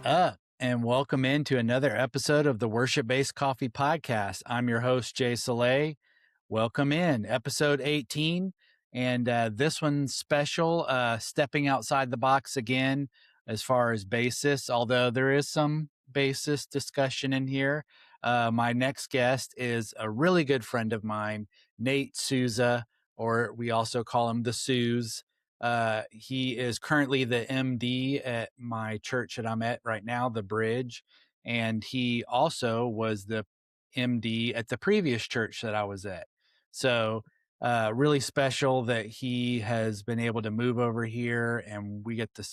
up? And welcome into another episode of the Worship Based Coffee Podcast. I'm your host, Jay Soleil. Welcome in, episode 18. And this one's special, stepping outside the box again as far as basis, although there is some basis discussion in here. My next guest is a really good friend of mine, Nate Sousa, or we also call him the Sooze. He is currently the MD at my church that I'm at right now, The Bridge. And he also was the MD at the previous church that I was at. So, really special that he has been able to move over here and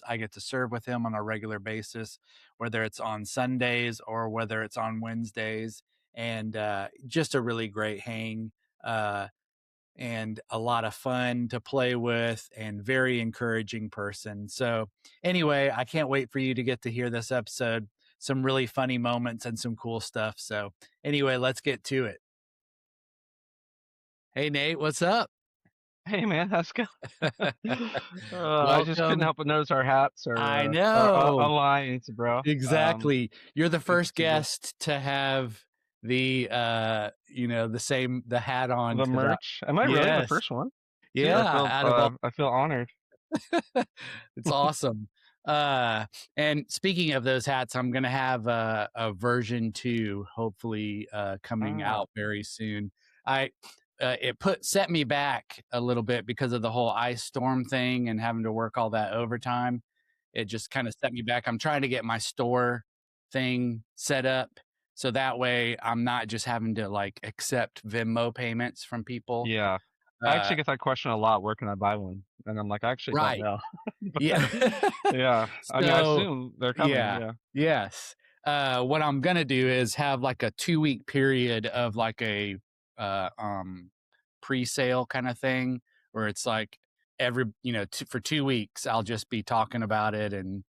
I get to serve with him on a regular basis, whether it's on Sundays or whether it's on Wednesdays. And, just a really great hang. And a lot of fun to play with and very encouraging person. So anyway, I can't wait for you to get to hear this episode. Some really funny moments and some cool stuff. So anyway, let's get to it. Hey, Nate, what's up? Hey man, how's it going? I just couldn't Welcome. help but notice our hats I are know. aligned, bro. Exactly. You're the Good to first see you. guest to have the the hat on The to that. merch. Am I really the Yes. first one? Dude, Yeah. Out of all I feel honored. it's awesome. And speaking of those hats, I'm going to have a version 2, hopefully, coming Oh, out very soon. It set me back a little bit because of the whole ice storm thing and having to work all that overtime. It just kind of set me back. I'm trying to get my store thing set up so that way I'm not just having to like accept Venmo payments from people. yeah. I Uh, actually get that question a lot. Where can I buy one? And I'm like, I actually don't right. know. Yeah. Yeah. I mean, I So, assume they're coming. yeah. Yeah. Yes. What I'm gonna do is have like a 2-week period of like a uh um pre-sale kind of thing where it's like for 2 weeks I'll just be talking about it and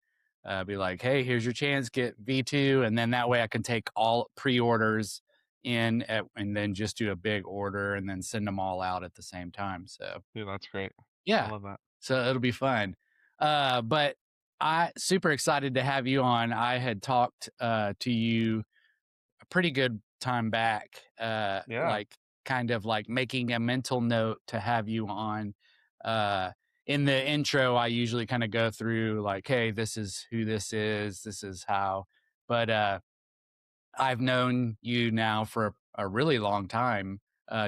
be like, hey, here's your chance, get V2, and then that way I can take all pre-orders and then just do a big order and then send them all out at the same time. So Dude, that's great. I yeah, love that. so it'll be fun. But I super excited to have you on. I had talked to you a pretty good time back, Yeah. like kind of like making a mental note to have you on. Uh, in the intro, I usually kind of go through like, hey, this is who this is how. But I've known you now for a really long time,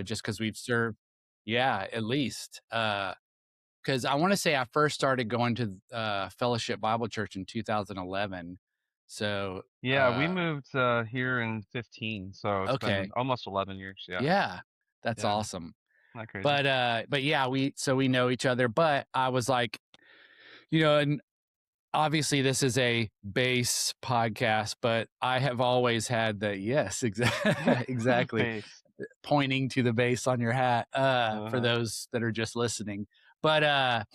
just because we've served, yeah, at least. Because I want to say I first started going to Fellowship Bible Church in 2011. So, Yeah, we moved here in 15, so it's been okay, almost 11 years. Yeah. yeah, that's Yeah. awesome. Not crazy. But yeah, we know each other. But I was like, and obviously this is a bass podcast, but I have always had the yes, exactly, Base. pointing to the bass on your hat for Uh-huh. those that are just listening. But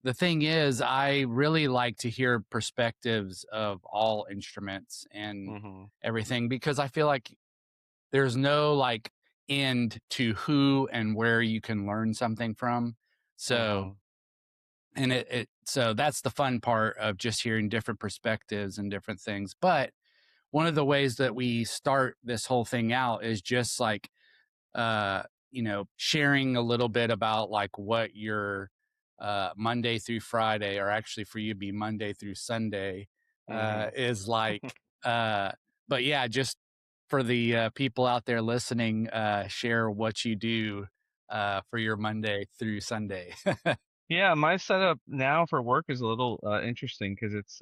the thing is, I really like to hear perspectives of all instruments and Mm-hmm. everything because I feel like there's no like end to who and where you can learn something from. So, Mm-hmm. and so that's the fun part of just hearing different perspectives and different things. But one of the ways that we start this whole thing out is just like, sharing a little bit about like what your Monday through Friday, or actually for you be Monday through Sunday, Mm-hmm. is like. But yeah, just for the people out there listening, share what you do for your Monday through Sunday. Yeah, my setup now for work is a little interesting because it's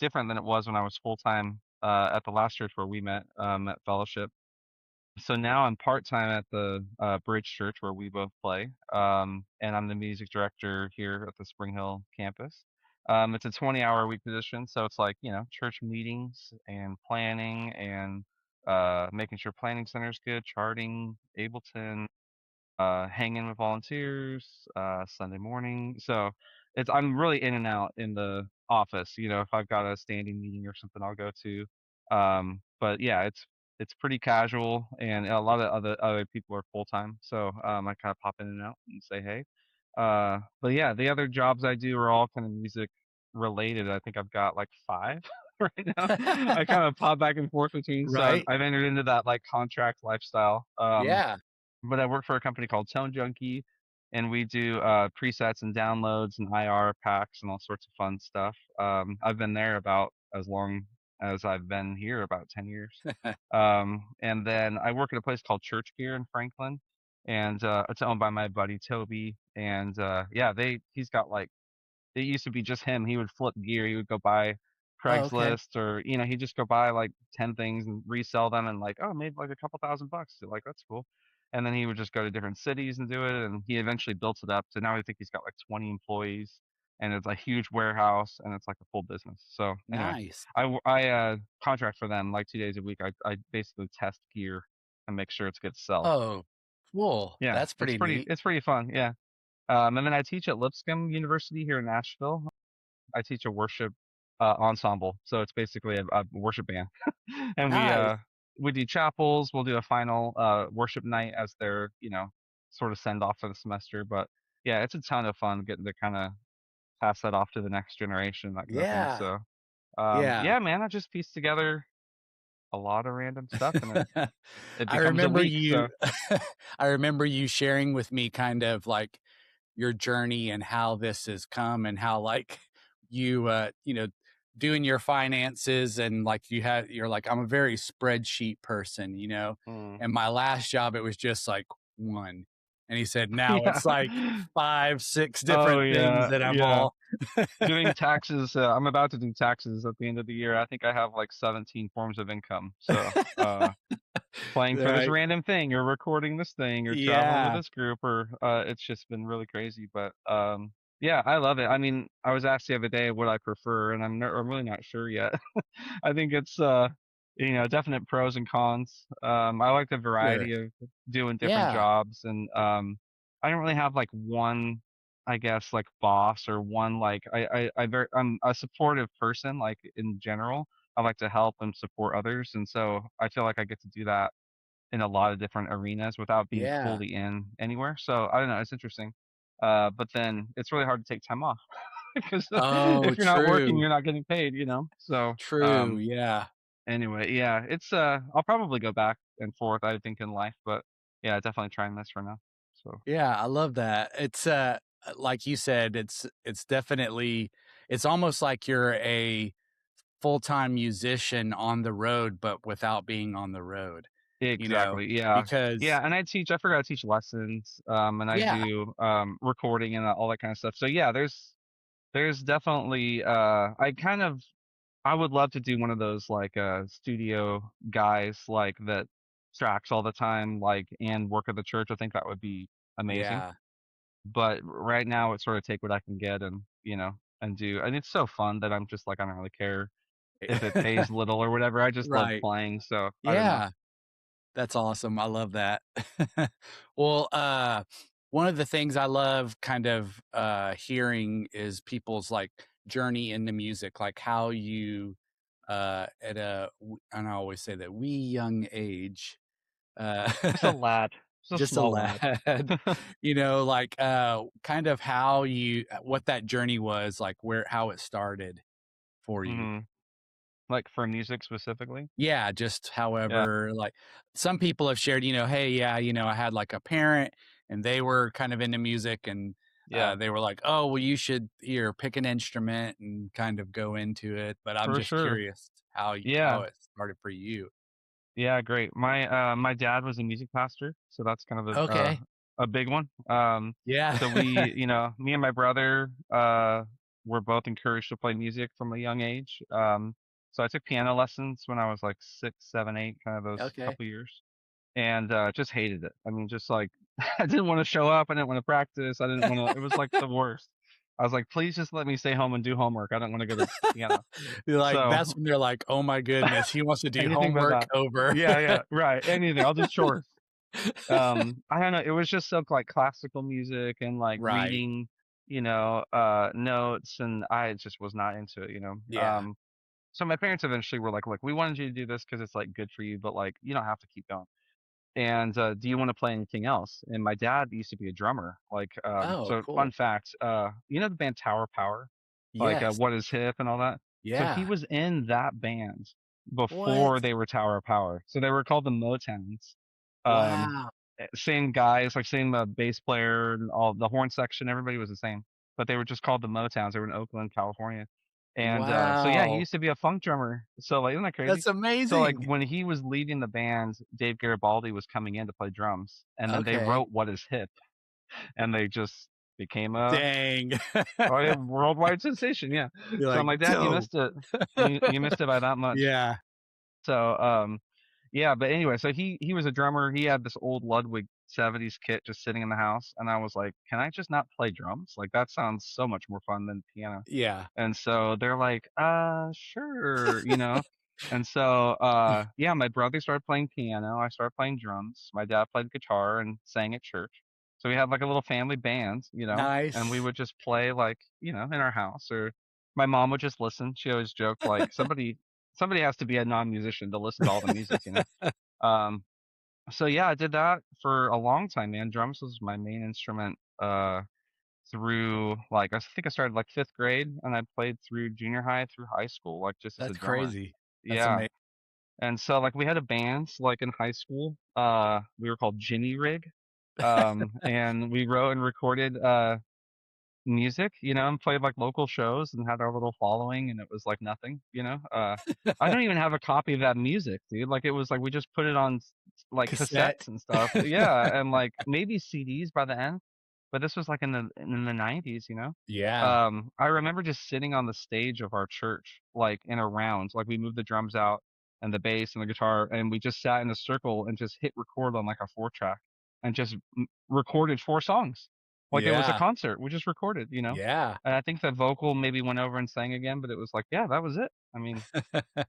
different than it was when I was full time at the last church where we met at Fellowship. So now I'm part time at the Bridge Church where we both play, and I'm the music director here at the Spring Hill campus. It's a 20-hour a week position, so it's like church meetings and planning and making sure planning center is good, charting, Ableton, hanging with volunteers, Sunday morning. So I'm really in and out in the office. If I've got a standing meeting or something, I'll go to. But yeah, it's pretty casual, and a lot of other people are full time. So I kind of pop in and out and say hey. But yeah, the other jobs I do are all kind of music related. I think I've got like 5. right now. I kind of pop back and forth between. So Right? I've entered into that like contract lifestyle. Yeah. But I work for a company called Tone Junkie, and we do presets and downloads and IR packs and all sorts of fun stuff. I've been there about as long as I've been here, about 10 years. And then I work at a place called Church Gear in Franklin, and it's owned by my buddy Toby. And yeah, he's got like, it used to be just him. He would flip gear. He would go buy Oh, okay. Craigslist, or he'd just go buy like 10 things and resell them, and like, oh, made like a couple $1,000. Like, that's cool. And then he would just go to different cities and do it, and he eventually built it up. So now I think he's got like 20 employees, and it's a huge warehouse, and it's like a full business. So anyway, Nice. I contract for them like 2 days a week. I basically test gear and make sure it's good to sell. Oh, cool. Yeah, That's pretty neat. it's pretty fun. Yeah. And then I teach at Lipscomb University here in Nashville. I teach a worship ensemble, so it's basically a worship band, and Nice. we do chapels. We'll do a final worship night as their sort of send off for the semester. But yeah, it's a ton of fun getting to kind of pass that off to the next generation, that kind of thing. Yeah. So Yeah. yeah, man, I just pieced together a lot of random stuff, and it I becomes a remember week. you So I remember you sharing with me kind of like your journey and how this has come and how like you doing your finances and like you're like I'm a very spreadsheet person, mm, and my last job it was just like one, and he said now yeah. it's like 5 6 Oh different things yeah, that I'm yeah. all Doing taxes, I'm about to do taxes at the end of the year. I think I have like 17 forms of income. So, playing for this right. random thing, or recording this thing, or traveling with Yeah. this group, or it's just been really crazy. But yeah, I love it. I mean, I was asked the other day what I prefer, and I'm really not sure yet. I think it's definite pros and cons. I like the Sure. variety of doing different Yeah. jobs, and I don't really have like one, I guess, like boss, or one like I'm a supportive person, like in general. I like to help and support others, and so I feel like I get to do that in a lot of different arenas without being Yeah. fully in anywhere. So I don't know, it's interesting. But then it's really hard to take time off because Oh, if you're not working, true. you're not getting paid. So True. Yeah. anyway, yeah, it's I'll probably go back and forth, I think, in life, but yeah, definitely trying this for now. So Yeah, I love that. It's like you said, it's definitely it's almost like you're a full-time musician on the road but without being on the road, you know, exactly, yeah. because Yeah, and I forgot to teach lessons, and I yeah, do recording and all that kind of stuff. So yeah, there's definitely I would love to do one of those like studio guys like that tracks all the time, like, and work at the church. I think that would be amazing. yeah. But right now it's sort of take what I can get, and and do, and it's so fun that I'm just like, I don't really care if it pays little or whatever. I just love Right. playing, so I don't know. Yeah. That's awesome. I love that. Well, one of the things I love kind of hearing is people's like journey into music, like how you and I always say that wee young age, uh Just a lad. Just a just a small lad. lad, like kind of how you what that journey was, like where how it started for you. hmm Like for music specifically. Yeah, just Yeah. however, like, some people have shared, "Hey, yeah, I had, like, a parent, and they were kind of into music, and, Yeah. they were like, 'Oh, well, you should here, pick an instrument and kind of go into it.'" But I'm For just sure. curious how Yeah. it started for you. Yeah, great. My dad was a music pastor, so that's kind of Okay. a big one. Yeah. So me and my brother were both encouraged to play music from a young age. So I took piano lessons when I was like 6, 7, 8, kind of those Okay. couple years, and just hated it. I mean, just like I didn't want to show up. I didn't want to practice. I didn't want to. It was like the worst. I was like, please just let me stay home and do homework. I don't want to go to piano. You're like So that's when they're like, "Oh my goodness, he wants to do anything but homework that. over." Yeah, yeah, right. Anything. I'll do chores. I don't know. It was just so like classical music and like Right. reading, notes, and I just was not into it. Yeah. So my parents eventually were like, "Look, we wanted you to do this because it's like good for you, but like you don't have to keep going. And do you want to play anything else?" And my dad used to be a drummer. Like, Oh, so fun cool. fact, the band Tower Power, like Yes. What Is Hip and all that. So he Yeah. was in that band What? before they were Tower of Power. So they were called the Motowns. Um, Wow. Same guys, like same bass player and all the horn section, everybody was the same. But they were just called the Motowns. They were in Oakland, California. And so yeah, he Wow. used to be a funk drummer. So like, isn't that crazy? That's So like amazing. when he was leaving the band, Dave Garibaldi was coming in to play drums, and then they Okay. wrote "What Is Hip," and they just became a Dang. worldwide sensation. Yeah. You're So I'm like, like, Dad, you dope. missed it. You missed it by that much. Yeah. So yeah, but anyway, so he was a drummer. He had this old Ludwig 70s kit just sitting in the house, and I was like, can I just not play drums? Like that sounds so much more fun than piano. Yeah. And so they're like, sure, you know. And so yeah, my brother started playing piano, I started playing drums, my dad played guitar and sang at church. So we had like a little family band, you know, and we Nice. would just play like, you know, in our house, or my mom would just listen. She always joked like somebody has to be a non-musician to listen to all the music, you know. Um so yeah, I did that for a long time, man. Drums was my main instrument through like I think I started like 5th grade, and I played through junior high through high school, like just as a That's drummer. crazy. That's Yeah. amazing. And so like we had a band like in high school. We were called Ginny Rig. And we wrote and recorded music, you know, and played like local shows and had our little following, and it was like nothing, you know. I don't even have a copy of that music, dude. Like it was like we just put it on like Cassette. cassettes and stuff. Yeah, and like maybe CDs by the end. But this was like in the 90s, you know. Yeah. I remember just sitting on the stage of our church, like in a round, like we moved the drums out and the bass and the guitar, and we just sat in a circle and just hit record on like a 4 track and just recorded 4 songs like it was a Yeah. concert. We just recorded, you know. Yeah. And I think the vocal maybe went over and sang again, but it was like, yeah, that was it. I mean,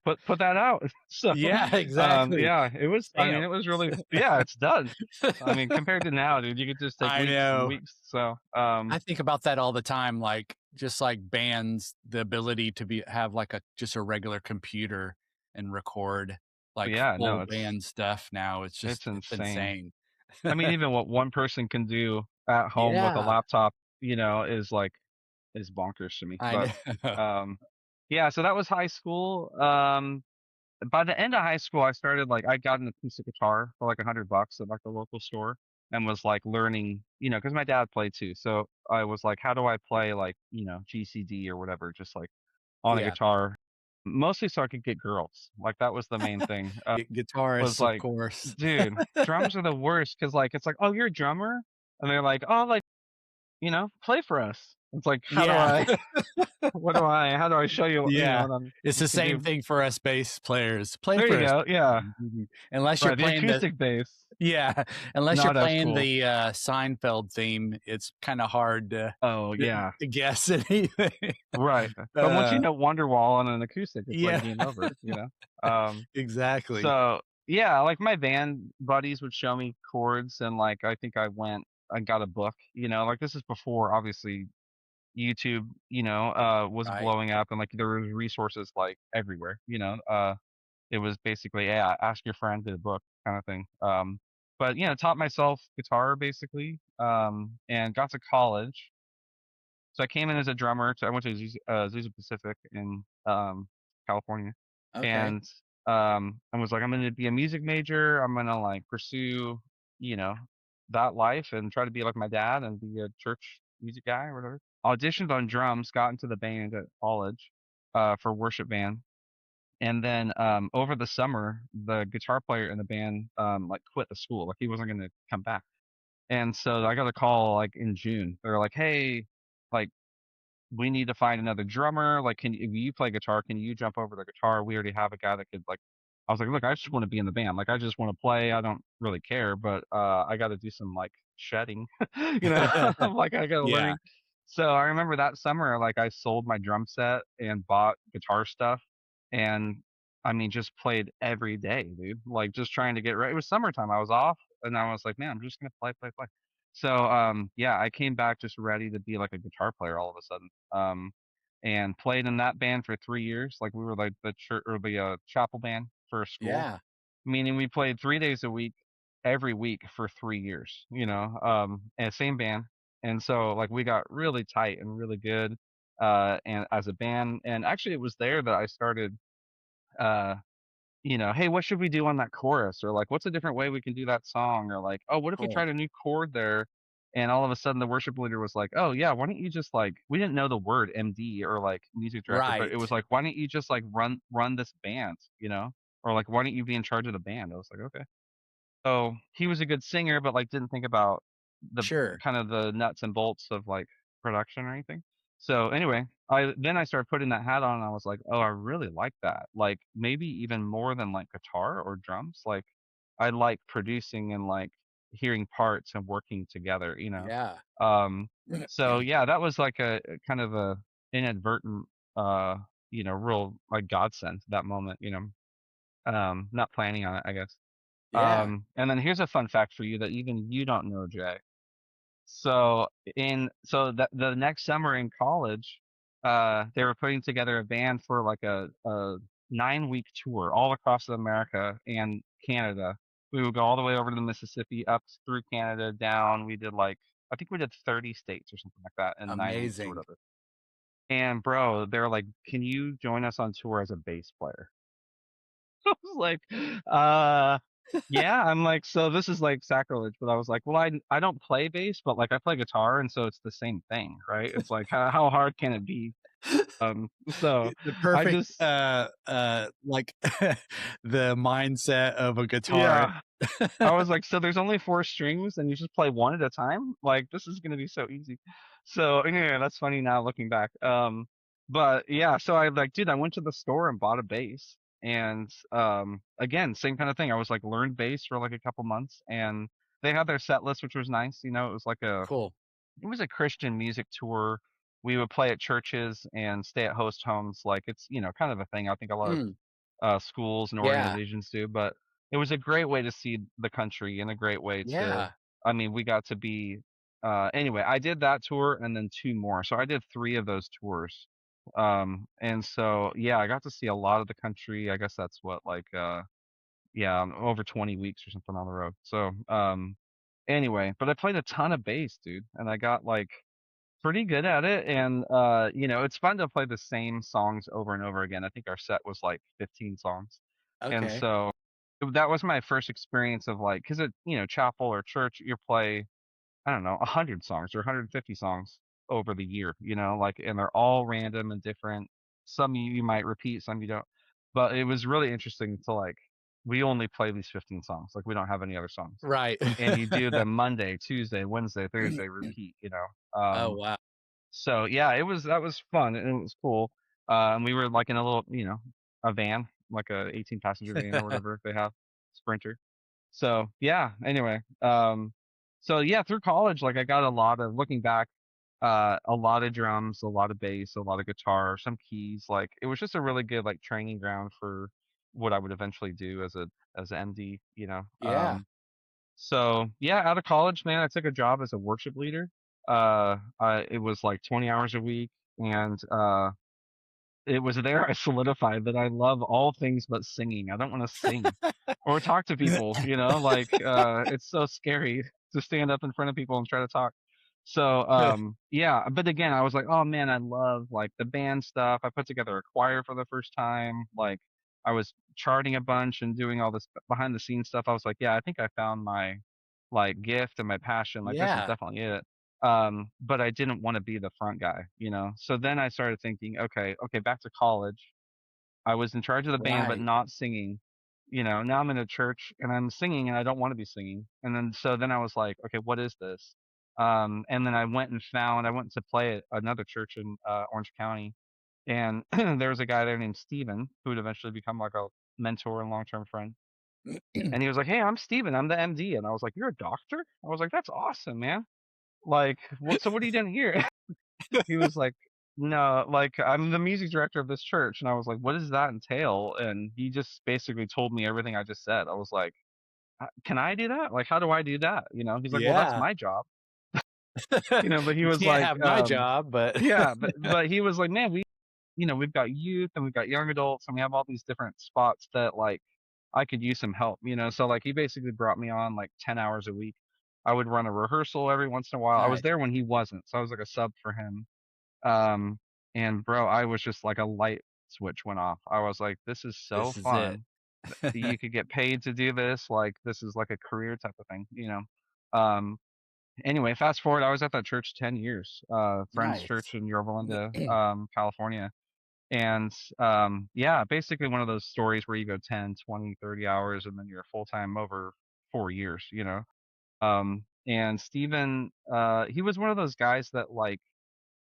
put that out. So, Yeah, exactly. yeah, it was. I mean, Damn. it was really, yeah, it's done. I mean, compared to now, dude, you could just take I weeks and know. weeks. So, I think about that all the time, like just like bands, the ability to have like just a regular computer and record like yeah, no, full band stuff now. it's It's insane. insane. I mean, even what one person can do at home with a Yeah, laptop, you know, is like is bonkers to me. I But know. um, yeah, so that was high school. By the end of high school, I started like I got an acoustic guitar for like $100 at like the local store, and was like learning, you know, because my dad played too. So I was like, how do I play like, you know, GCD or whatever, just like on a Yeah, guitar, mostly so I could get girls. Like that was the main thing. Was guitarists, of like, course. dude, drums are the worst because like it's like, oh, you're a drummer, and they're like, oh, like, you know, play for us. It's like, how do Yeah, I? How do I show you? You know yeah. what It's you the can same do? thing for us bass players. Play There you for us. go. Yeah. Unless you're Right. The playing the acoustic bass, yeah, unless you're not as playing cool. the Seinfeld theme, it's kind of hard Oh yeah. to guess anything. Right. But once you Uh, know Wonderwall on an acoustic, it's like yeah, game over, you know? Um, exactly. so yeah, like my band buddies would show me chords, and like I think I got a book, you know, like this is before obviously YouTube, you know, was Right. blowing up, and like there was resources like everywhere, you know. It was basically, yeah, ask your friend to the book kind of thing. But you know, taught myself guitar basically, and got to college. So I came in as a drummer. I went to Azusa Pacific in California, Okay. and I was like, I'm going to be a music major. I'm going to like pursue, you know, that life and try to be like my dad and be a church music guy or whatever. Auditioned on drums, got into the band at college for worship band, and then over the summer, the guitar player in the band like quit the school. Like he wasn't going to come back. And so I got a call like in June. They're like, "Hey, like we need to find another drummer. Like, if you play guitar, can you jump over the guitar? We already have a guy that could like." I was like, "Look, I just want to be in the band. Like, I just want to play. I don't really care, but I got to do some like shedding, you know. Like, I got to Yeah. learning." So I remember that summer, like I sold my drum set and bought guitar stuff, and I mean, just played every day, dude. Like, just trying to get ready. It was summertime. I was off, and I was like, "Man, I'm just gonna play, play, play." So yeah, I came back just ready to be like a guitar player all of a sudden. And played in that band for 3 years. Like we were like the church or the chapel band for a school, Yeah. meaning we played 3 days a week, every week for 3 years. You know, and same band. And so like we got really tight and really good. and as a band. And actually, it was there that I started. Uh, hey, what should we do on that chorus? Or like, what's a different way we can do that song? Or like, oh, what if we Cool. tried a new chord there? And all of a sudden, the worship leader was like, oh yeah, why don't you just like, we didn't know the word MD or like music director, but it was Right. like, why don't you just like run this band, or like, why don't you be in charge of the band? I was like, okay. So he was a good singer, but like didn't think about the Sure. kind of the nuts and bolts of like production or anything. So anyway, I started putting that hat on and I was like, oh, I really like that. Like maybe even more than like guitar or drums. Like I like producing and like hearing parts and working together. Yeah. Um so yeah, that was like a kind of a inadvertent real like godsend that moment. Not planning on it, I guess. Yeah. And then here's a fun fact for you that even you don't know, Jay. So the next summer in college, they were putting together a band for like a 9-week tour all across America and Canada. We would go all the way over to the Mississippi, up through Canada, down. We did like I think we did 30 states or something like that in 9 weeks or Amazing. whatever. And bro, they're like, "Can you join us on tour as a bass player?" I was like, uh, yeah. I'm like, so this is like sacrilege, but I was like, well, I don't play bass, but like I play guitar, and so it's the same thing, right? It's like how hard can it be? So The I perfect, just like the mindset of a guitarist. yeah. I was like, so there's only 4 strings, and you just play one at a time? Like this is gonna be so easy. So anyway, that's funny now looking back. But yeah, so I like, dude, I went to the store and bought a bass, and again, same kind of thing. I was like, learned bass for like a couple months, and they had their set list, which was nice. It was like Cool. it was a Christian music tour. We would play at churches and stay at host homes. Like it's kind of a thing. I think a lot of Mm, schools and yeah. organizations do, but it was a great way to see the country and a great way to, Yeah. I mean, we got to be, anyway, I did that tour and then 2 more. So I did 3 of those tours. And so, yeah, I got to see a lot of the country. I guess that's what, like, yeah, over 20 weeks or something on the road. So, anyway, but I played a ton of bass, dude, and I got like pretty good at it. And it's fun to play the same songs over and over again. I think our set was like 15 songs. And Okay. so that was my first experience of like, because chapel or church, you play, I don't know, 100 songs or 150 songs over the year, like, and they're all random and different. Some you might repeat, some you don't. But it was really interesting to like, we only play these 15 songs. Like, we don't have any other songs. Right. And you do them Monday, Tuesday, Wednesday, Thursday, repeat. Oh, wow. So yeah, that was fun and it was cool. And we were like in a little, a van, like a 18 passenger van or whatever they have, Sprinter. So yeah, anyway, so yeah, through college, like I got a lot of looking back, a lot of drums, a lot of bass, a lot of guitar, some keys. Like it was just a really good like training ground for what I would eventually do as an MD. Yeah. So yeah, out of college, man, I took a job as a worship leader. It was like 20 hours a week, and it was there I solidified that I love all things but singing. I don't want to sing or talk to people, like it's so scary to stand up in front of people and try to talk. So yeah, but again, I was like, oh man, I love like the band stuff. I put together a choir for the first time. Like I was charting a bunch and doing all this behind the scenes stuff. I was like, yeah, I think I found my like gift and my passion. Like this is Yeah. definitely it. But I didn't want to be the front guy. So then I started thinking, okay, back to college. I was in charge of the band, but Right. not singing. Now I'm in a church and I'm singing and I don't want to be singing. And then I was like, okay, what is this? And then I went to play at another church in Orange County, and there was a guy there named Steven who would eventually become like a mentor and long-term friend. And he was like, "Hey, I'm Steven. I'm the MD." And I was like, "You're a doctor?" I was like, "That's awesome, man. Like, what are you doing here?" He was like, "No, like I'm the music director of this church." And I was like, "What does that entail?" And he just basically told me everything I just said. I was like, Can I do that? Like, how do I do that?" He's like, "Well, that's Yeah. my job." But he You was can't like, have my job, but yeah, but he was like, "Man, we've got youth and we've got young adults and we have all these different spots that like I could use some help. So like he basically brought me on like 10 hours a week. I would run a rehearsal every once in a while. I was nice. there when he wasn't, so I was like a sub for him. Um And bro, I was just like a light switch went off. I was like, this is so This is it. fun. You could get paid to do this. Like this is like a career type of thing, you know. Um, anyway, fast forward, I was at that church 10 years, Friends Nice. Church in Yorba Linda, California. And yeah, basically one of those stories where you go 10, 20, 30 hours and then you're full time over 4 years, you know. And Steven, he was one of those guys that like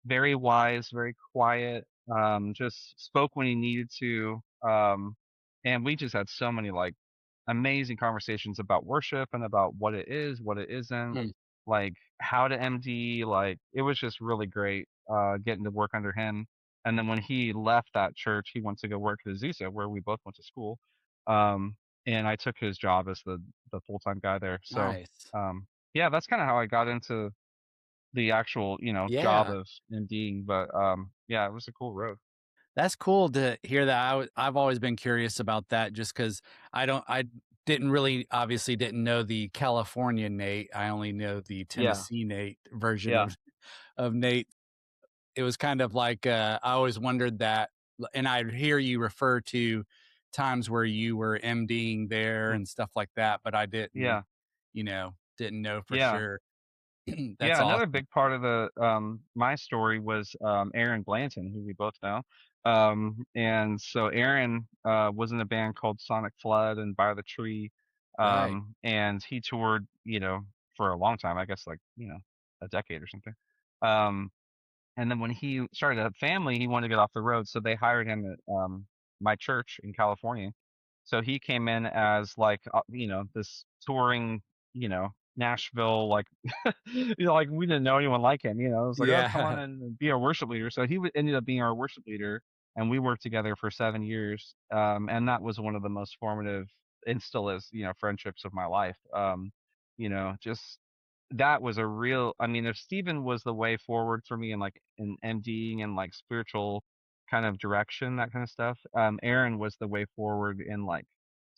very wise, very quiet, just spoke when he needed to. And we just had so many like amazing conversations about worship and about what it is, what it isn't, Mm. like how to MD. Like it was just really great getting to work under him. And then when he left that church, he went to go work at Azusa, where we both went to school. Um, and I took his job as the full time guy there. So Nice. yeah, that's kind of how I got into the actual, you know, job Yeah. of MDing. But yeah, it was a cool road. That's cool to hear that. I've always been curious about that just because I didn't really obviously didn't know the California Nate. I only know the Yeah, Tennessee Nate version yeah, of Nate. It was kind of like I always wondered that, and I hear you refer to times where you were MDing there mm, and stuff like that, but I didn't, yeah, didn't know for yeah. sure. That's Yeah, another awesome. big part of the my story was Aaron Blanton, who we both know. And so Aaron was in a band called Sonic Flood and By the Tree. Right. And he toured, you know, for a long time, I guess like, you know, a decade or something. Um, and then when he started a family, he wanted to get off the road, so they hired him at my church in California. So he came in as like you know, this touring, you know, Nashville like you know, like we didn't know anyone like him, you know. It was like, "Oh, come on Yeah. and be our worship leader." So he ended up being our worship leader, and we worked together for 7 years. And that was one of the most formative and still is, you know, friendships of my life. You know, just that was a real, I mean, if Stephen was the way forward for me in like in MDing and like spiritual kind of direction, that kind of stuff, Aaron was the way forward in like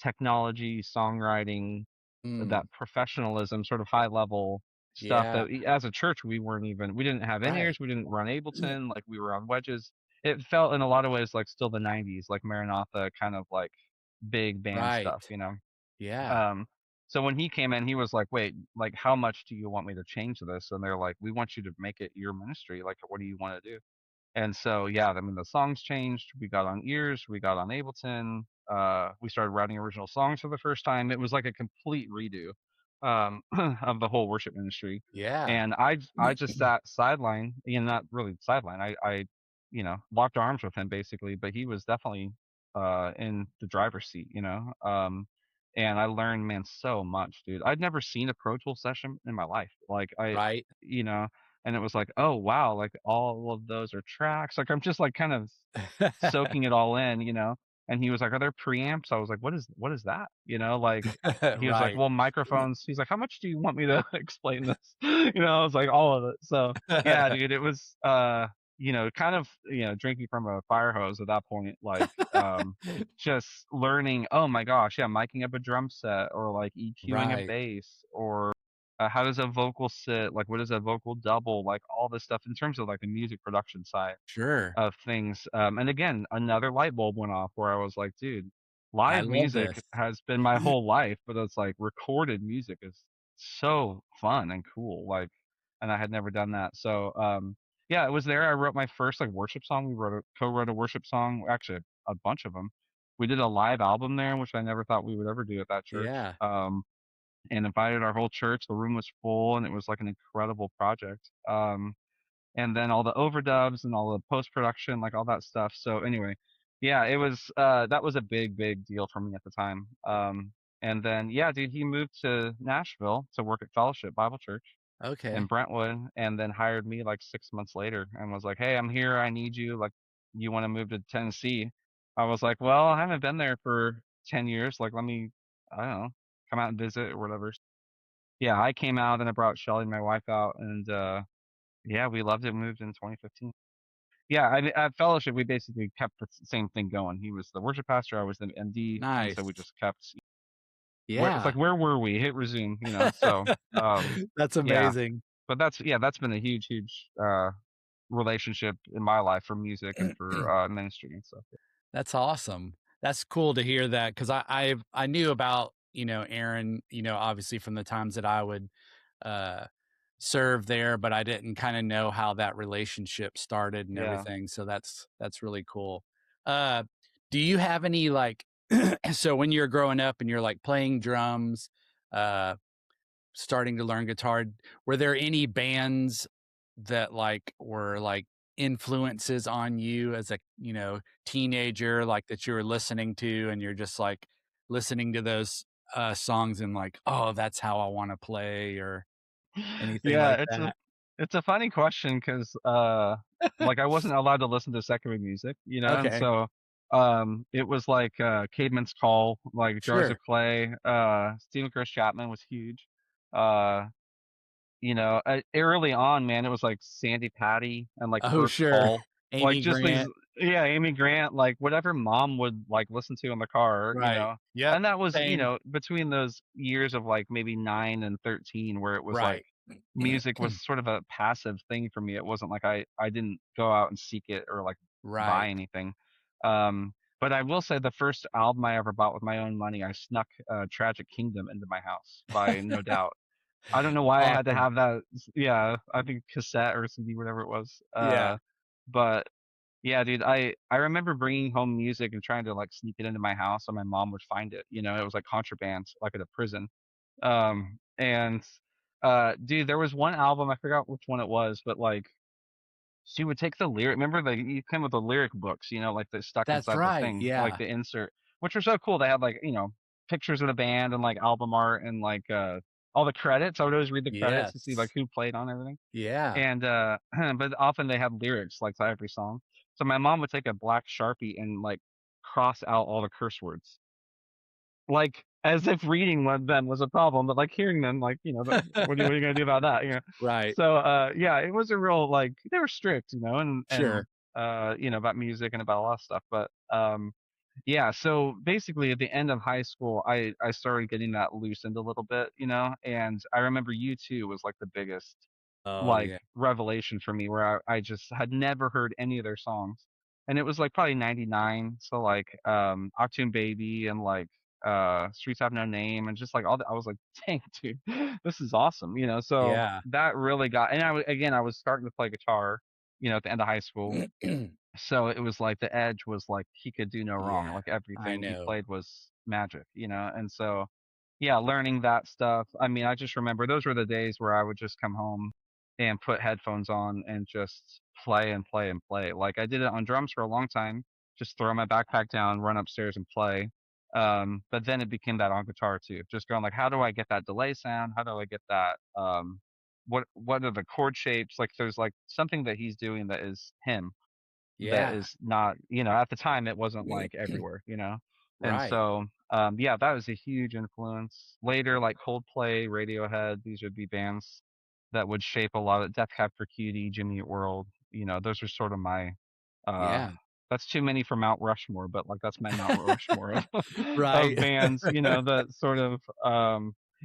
technology, songwriting, that Mm, professionalism, sort of high level stuff yeah. that as a church we didn't have in ears, Right. we didn't run Ableton, like we were on wedges. It felt in a lot of ways like still the 90s, like Maranatha kind of like big band stuff, Right. you know. Yeah. Um, so when he came in, he was like, "Wait, like how much do you want me to change this?" And they're like, "We want you to make it your ministry. Like, what do you want to do?" And so, yeah, I mean, the songs changed. We got on ears, we got on Ableton. We started writing original songs for the first time. It was like a complete redo of the whole worship ministry. Yeah. And I just sat sideline, you know, not really sideline. I you know, locked arms with him basically, but he was definitely in the driver's seat, you know. And I learned, man, so much, dude. I'd never seen a Pro Tool session in my life. Like Right. you know, and it was like, oh wow, like all of those are tracks. Like I'm just like kind of soaking it all in, you know. And he was like, are there preamps? I was like, what is that? You know, like he was like, Right. well, microphones. He's like, how much do you want me to explain this? You know, I was like, all of it. So yeah, dude, it was you know, kind of, you know, drinking from a fire hose at that point, like just learning, oh my gosh, yeah, miking up a drum set or like EQing a Right. bass or how does a vocal sit? Like, what is a vocal double? Like, all this stuff in terms of like the music production side Sure. of things. And again, another light bulb went off where I was like, dude, I live love music this. has been my whole life, but it's like recorded music is so fun and cool. Like, and I had never done that. So, yeah, it was there. I wrote my first like worship song. We co-wrote a worship song, actually a bunch of them. We did a live album there, which I never thought we would ever do at that church. Yeah. And invited our whole church. The room was full, and it was like an incredible project. And then all the overdubs and all the post production, like all that stuff. So anyway, yeah, it was that was a big deal for me at the time. And then yeah, dude, he moved to Nashville to work at Fellowship Bible Church in Okay. Brentwood, and then hired me like 6 months later, and was like, "Hey, I'm here. I need you. Like, you want to move to Tennessee?" I was like, "Well, I haven't been there for 10 years. Like, let me, I don't know, come out and visit or whatever." Yeah, I came out and I brought Shelly, my wife, out, and yeah, we loved it. Moved in 2015. Yeah, I mean, at Fellowship, we basically kept the same thing going. He was the worship pastor, I was the MD, and so we Nice. just kept. Where it's like, Yeah. where were we? Hit resume, you know. So, That's yeah, amazing. but that's yeah, that's been a huge relationship in my life for music and for ministry and stuff. That's awesome. That's cool to hear that because I knew about, Aaron, obviously from the times that I would uh serve there, but I didn't kind of know how that relationship started and Yeah. everything. So that's really cool. Uh do you have any like so when you're growing up and you're like playing drums, uh starting to learn guitar, were there any bands that like were like influences on you as a, teenager, like that you were listening to and you're just like listening to those songs and like, oh, that's how I want to play or anything Yeah, like that? it's a funny question because like I wasn't allowed to listen to secular music, and Okay. so it was like Caveman's Call, like Jars of Sure. Clay, Stephen Chris Chapman was huge. Uh early on, man, it was like Sandy Patty and like Oh, First sure. Call, like Amy just these, Grant. yeah, Amy Grant, like whatever mom would like listen to in the car, Right. Yep. and that was, Same. between those years of like maybe 9 and 13, where it was like Right. music was sort of a passive thing for me. It wasn't like I didn't go out and seek it or like buy Right. anything. But I will say the first album I ever bought with my own money, I snuck Tragic Kingdom into my house by No Doubt. I don't know why I had to Awesome. have that. Yeah, I think cassette or CD, whatever it was. Yeah. But yeah, dude, I remember bringing home music and trying to like sneak it into my house, so my mom would find it. It was like contraband, like at a prison. And dude, there was one album, I forgot which one it was, but like she would take the lyric. Remember, you came with the lyric books, like they stuck That's inside the right. thing, like Yeah. the insert, which were so cool. They had like pictures of the band and like album art and like all the credits. I would always read the credits to see like Yes. who played on everything. Yeah. And but often they had lyrics like to every song. So my mom would take a black Sharpie and like cross out all the curse words, like as if reading one of them was a problem, but like hearing them, like what are you gonna do about that? Right. So yeah, it was a real, like, they were strict, and Sure. about music and about a lot of stuff. But yeah, so basically at the end of high school, I started getting that loosened a little bit, and I remember U2 was like the biggest Oh, like yeah. revelation for me, where I just had never heard any of their songs. And it was like probably 99. So like Octoon Baby and like Streets Have No Name and just like all that. I was like, dang, dude, this is awesome, so Yeah. that really got, and I was starting to play guitar, at the end of high school. So it was like the edge was like he could do no wrong. Yeah. Like I everything he know. played was magic, and so yeah, learning that stuff. I mean, I just remember those were the days where I would just come home and put headphones on and just play and play and play. Like I did it on drums for a long time, just throw my backpack down, run upstairs and play. But then it became that on guitar too. Just going like, how do I get that delay sound? How do I get that what are the chord shapes? Like there's like something that he's doing that is him, that Yeah. is not, at the time it wasn't like everywhere. And Right. so yeah, that was a huge influence. Later, like Coldplay, Radiohead, these would be bands that would shape a lot of Death Cab for Cutie, Jimmy Eat World. Those are sort of my uh Yeah. that's too many for Mount Rushmore, but like that's my Mount Rushmore of, Right. of bands, that sort of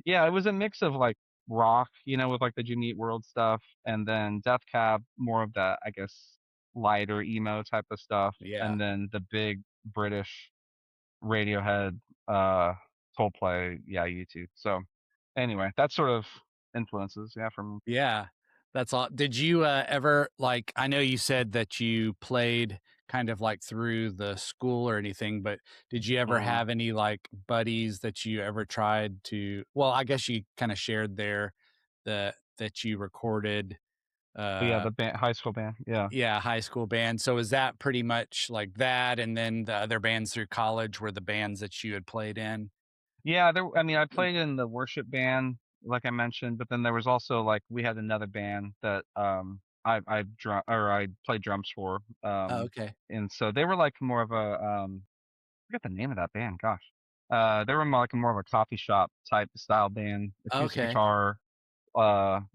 yeah, it was a mix of like rock, with like the Jimmy Eat World stuff, and then Death Cab, more of that, I guess, lighter emo type of stuff, Yeah. and then the big British Radiohead, uh, Coldplay, yeah, U2. So anyway, that sort of influences, yeah, from Yeah. That's all. Did you ever like I know you said that you played kind of like through the school or anything, but did you ever mhm. have any like buddies that you ever tried to well, I guess you kind of shared there that you recorded But yeah, uh the high school band, yeah. yeah, high school band. So is that pretty much like that and then the other bands through college were the bands that you had played in? Yeah, I mean, I played in the worship band, like I mentioned, but then there was also like we had another band that I played drums for, Oh, okay. and so they were like more of a I forget the name of that band. Gosh, they were more of a coffee shop type style band, acoustic Okay. guitar,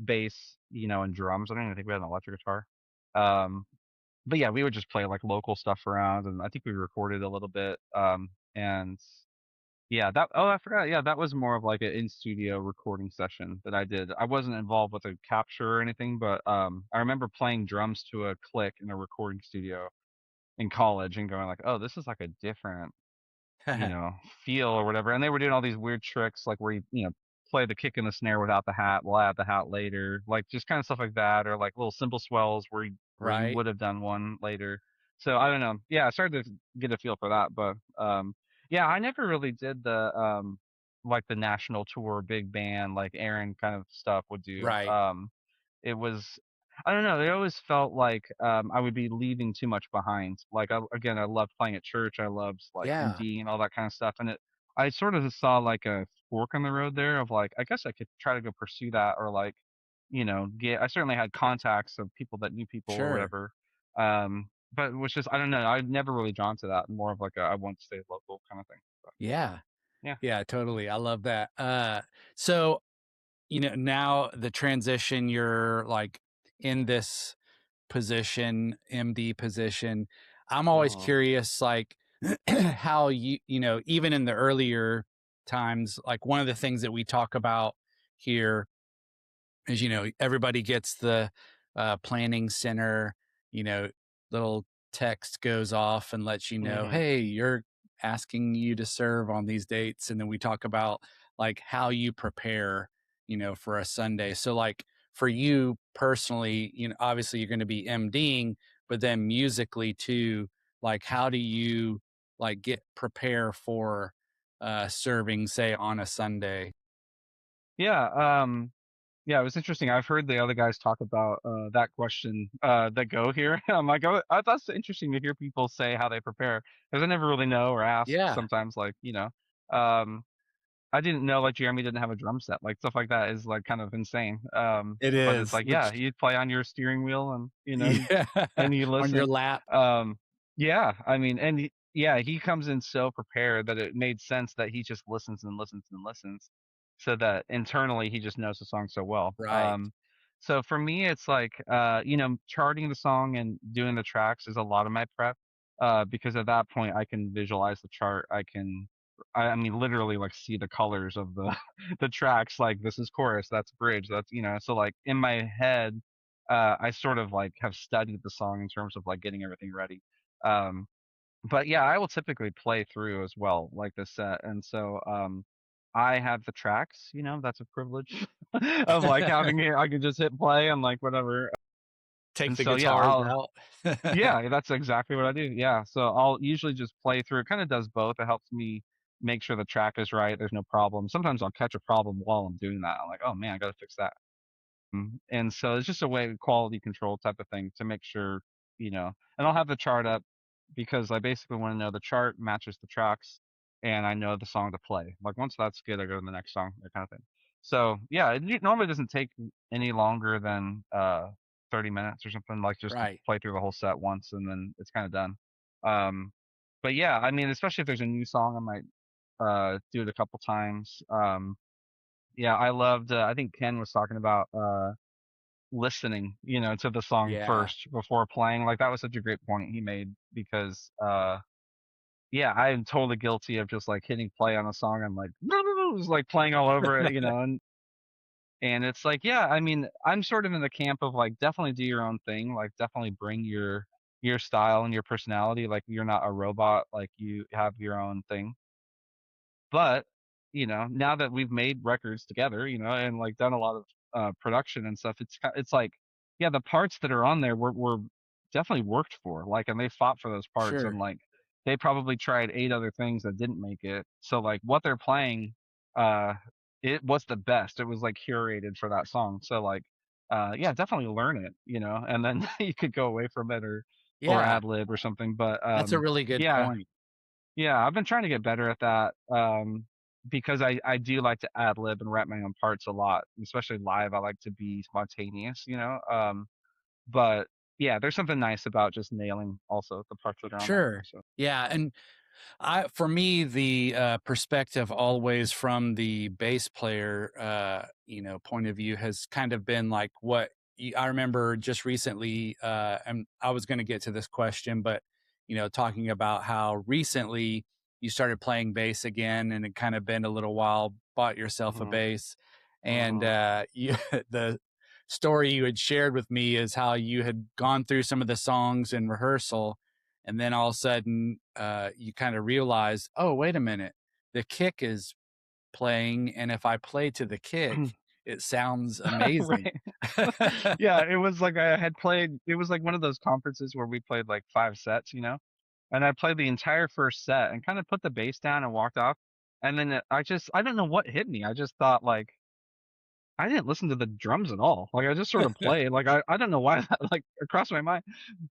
bass, and drums. I don't even think we had an electric guitar. Um, but yeah, we would just play like local stuff around, and I think we recorded a little bit. And Yeah, that oh, I forgot. Yeah, that was more of like an in-studio recording session that I did. I wasn't involved with a capture or anything, but I remember playing drums to a click in a recording studio in college and going like, "Oh, this is like a different, you know, feel or whatever." And they were doing all these weird tricks like where you play the kick and the snare without the hat, we'll add the hat later, like just kind of stuff like that, or like little cymbal swells where you Right. would have done one later. So I don't know. Yeah, I started to get a feel for that, but yeah, I never really did the like the national tour big band like Aaron kind of stuff would do. Right. It was I don't know, it always felt like, I would be leaving too much behind. Like, again, I loved playing at church, I loved, like, Yeah. MD and all that kinda stuff, and I sort of saw, like, a fork in the road there of, like, I guess I could try to go pursue that or, like, get I certainly had contacts of people that knew people or Sure. whatever, but it was just I don't know, I never really drawn to that, more of, like, a I want to stay local kinda thing, but Yeah. yeah. Yeah, totally. I love that. So, now the transition, you're like in this position, MD position. I'm always Mhm. curious, like how even in the earlier times, like one of the things that we talk about here is everybody gets the planning center, you know little text goes off and lets you know, Mhm. hey, you're asking you to serve on these dates. And then we talk about like how you prepare for a Sunday. So like for you personally, obviously you're going to be MDing, but then musically too, like how do you like get prepare for serving, say, on a Sunday? Yeah, yeah, it was interesting. I've heard the other guys talk about that question that go here. I'm like, oh, that's interesting to hear people say how they prepare because I never really know or ask. Yeah, Sometimes, like um, I didn't know like Jeremy didn't have a drum set, like stuff like that is like kind of insane. it But it's is, like, yeah, which you play on your steering wheel and yeah, and you on your listen. lap. Yeah, I mean, and yeah, he comes in so prepared that it made sense that he just listens and listens and listens, so that internally he just knows the song so well. Right, So for me, it's like charting the song and doing the tracks is a lot of my prep, because at that point I can visualize the chart. I mean, literally like see the colors of the the tracks. Like this is chorus, that's bridge, that's so like in my head, I sort of like have studied the song in terms of like getting everything ready. Um, but yeah, I will typically play through as well, like the set, and so I have the tracks. That's a privilege of like having it. I can just hit play and like whatever. take And the so yeah, guitars I'll out. yeah, that's exactly what I do. Yeah, so I'll usually just play through. It kind of does both. It helps me make sure the track is right. There's no problem. Sometimes I'll catch a problem while I'm doing that. I'm like, oh man, I got to fix that. And so it's just a way quality control type of thing to make sure, and I'll have the chart up because I basically want to know the chart matches the tracks and I know the song to play. Like once that's good, I go to the next song, that kind of thing. So yeah, it normally doesn't take any longer than 30 minutes or something, like just to Right, play through the whole set once and then it's kind of done. Um, but yeah, I mean, especially if there's a new song, I might do it a couple times. Yeah, I loved I think Ken was talking about listening, to the song yeah, first before playing. Like that was such a great point he made because yeah, I am totally guilty of just like hitting play on a song and like just like playing all over it, and it's like, yeah, I mean, I'm sort of in the camp of like definitely do your own thing, like definitely bring your style and your personality, like you're not a robot, like you have your own thing. But, now that we've made records together, and like done a lot of production and stuff, it's like, yeah, the parts that are on there were definitely worked for, like, and they fought for those parts, and sure. like they probably tried 8 other things that didn't make it. So like what they're playing, uh, it was the best. It was like curated for that song. So like, yeah, definitely learn it, and then you could go away from it or Yeah, ad lib or something. But that's a really good yeah, point. yeah, I've been trying to get better at that, because I do like to ad lib and rap my own parts a lot, especially live. I like to be spontaneous, but yeah, there's something nice about just nailing also the parts that are on there. Sure. So Yeah, and for me, the perspective always from the bass player, point of view has kind of been like what I remember just recently, and I was going to get to this question, but talking about how recently you started playing bass again, and it kind of been a little while, bought yourself a Mhm. bass, and Mhm. you the story you had shared with me is how you had gone through some of the songs in rehearsal, and then all of a sudden you kind of realized, oh, wait a minute, the kick is playing, and if I play to the kick, it sounds amazing. Right. Yeah, it was like I had played it was like one of those conferences where we played like 5 sets, you know? And I played the entire first set and kind of put the bass down and walked off. And then I don't know what hit me. I just thought like I didn't listen to the drums at all. Like I just sort of played. Like I don't know why that like crossed my mind.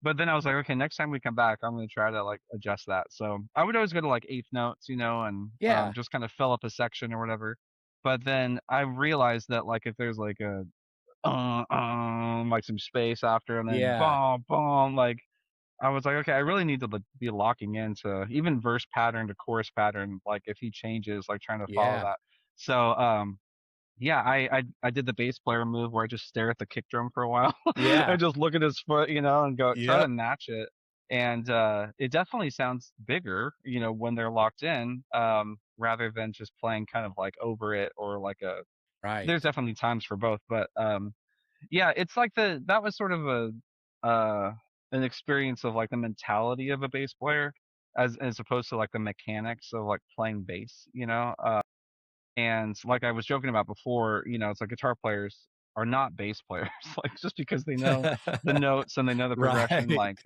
But then I was like, okay, next time we come back, I'm gonna try to like adjust that. So I would always go to like eighth notes, you know, and Yeah, just kind of fill up a section or whatever. But then I realized that like if there's like a like some space after and then yeah, boom, boom, like I was like, okay, I really need to be locking into even verse pattern to chorus pattern, like if he changes, like trying to follow yeah, that. So yeah, I did the bass player move where I just stare at the kick drum for a while yeah, and just look at his foot, you know, and go try to yep, match it. And it definitely sounds bigger, you know, when they're locked in, rather than just playing kind of like over it or like a there's right, definitely times for both, but yeah, it's like that was sort of a an experience of like the mentality of a bass player as opposed to like the mechanics of like playing bass, you know? And like I was joking about before, you know, it's like guitar players are not bass players. Like just because they know the notes and they know the progression, right, like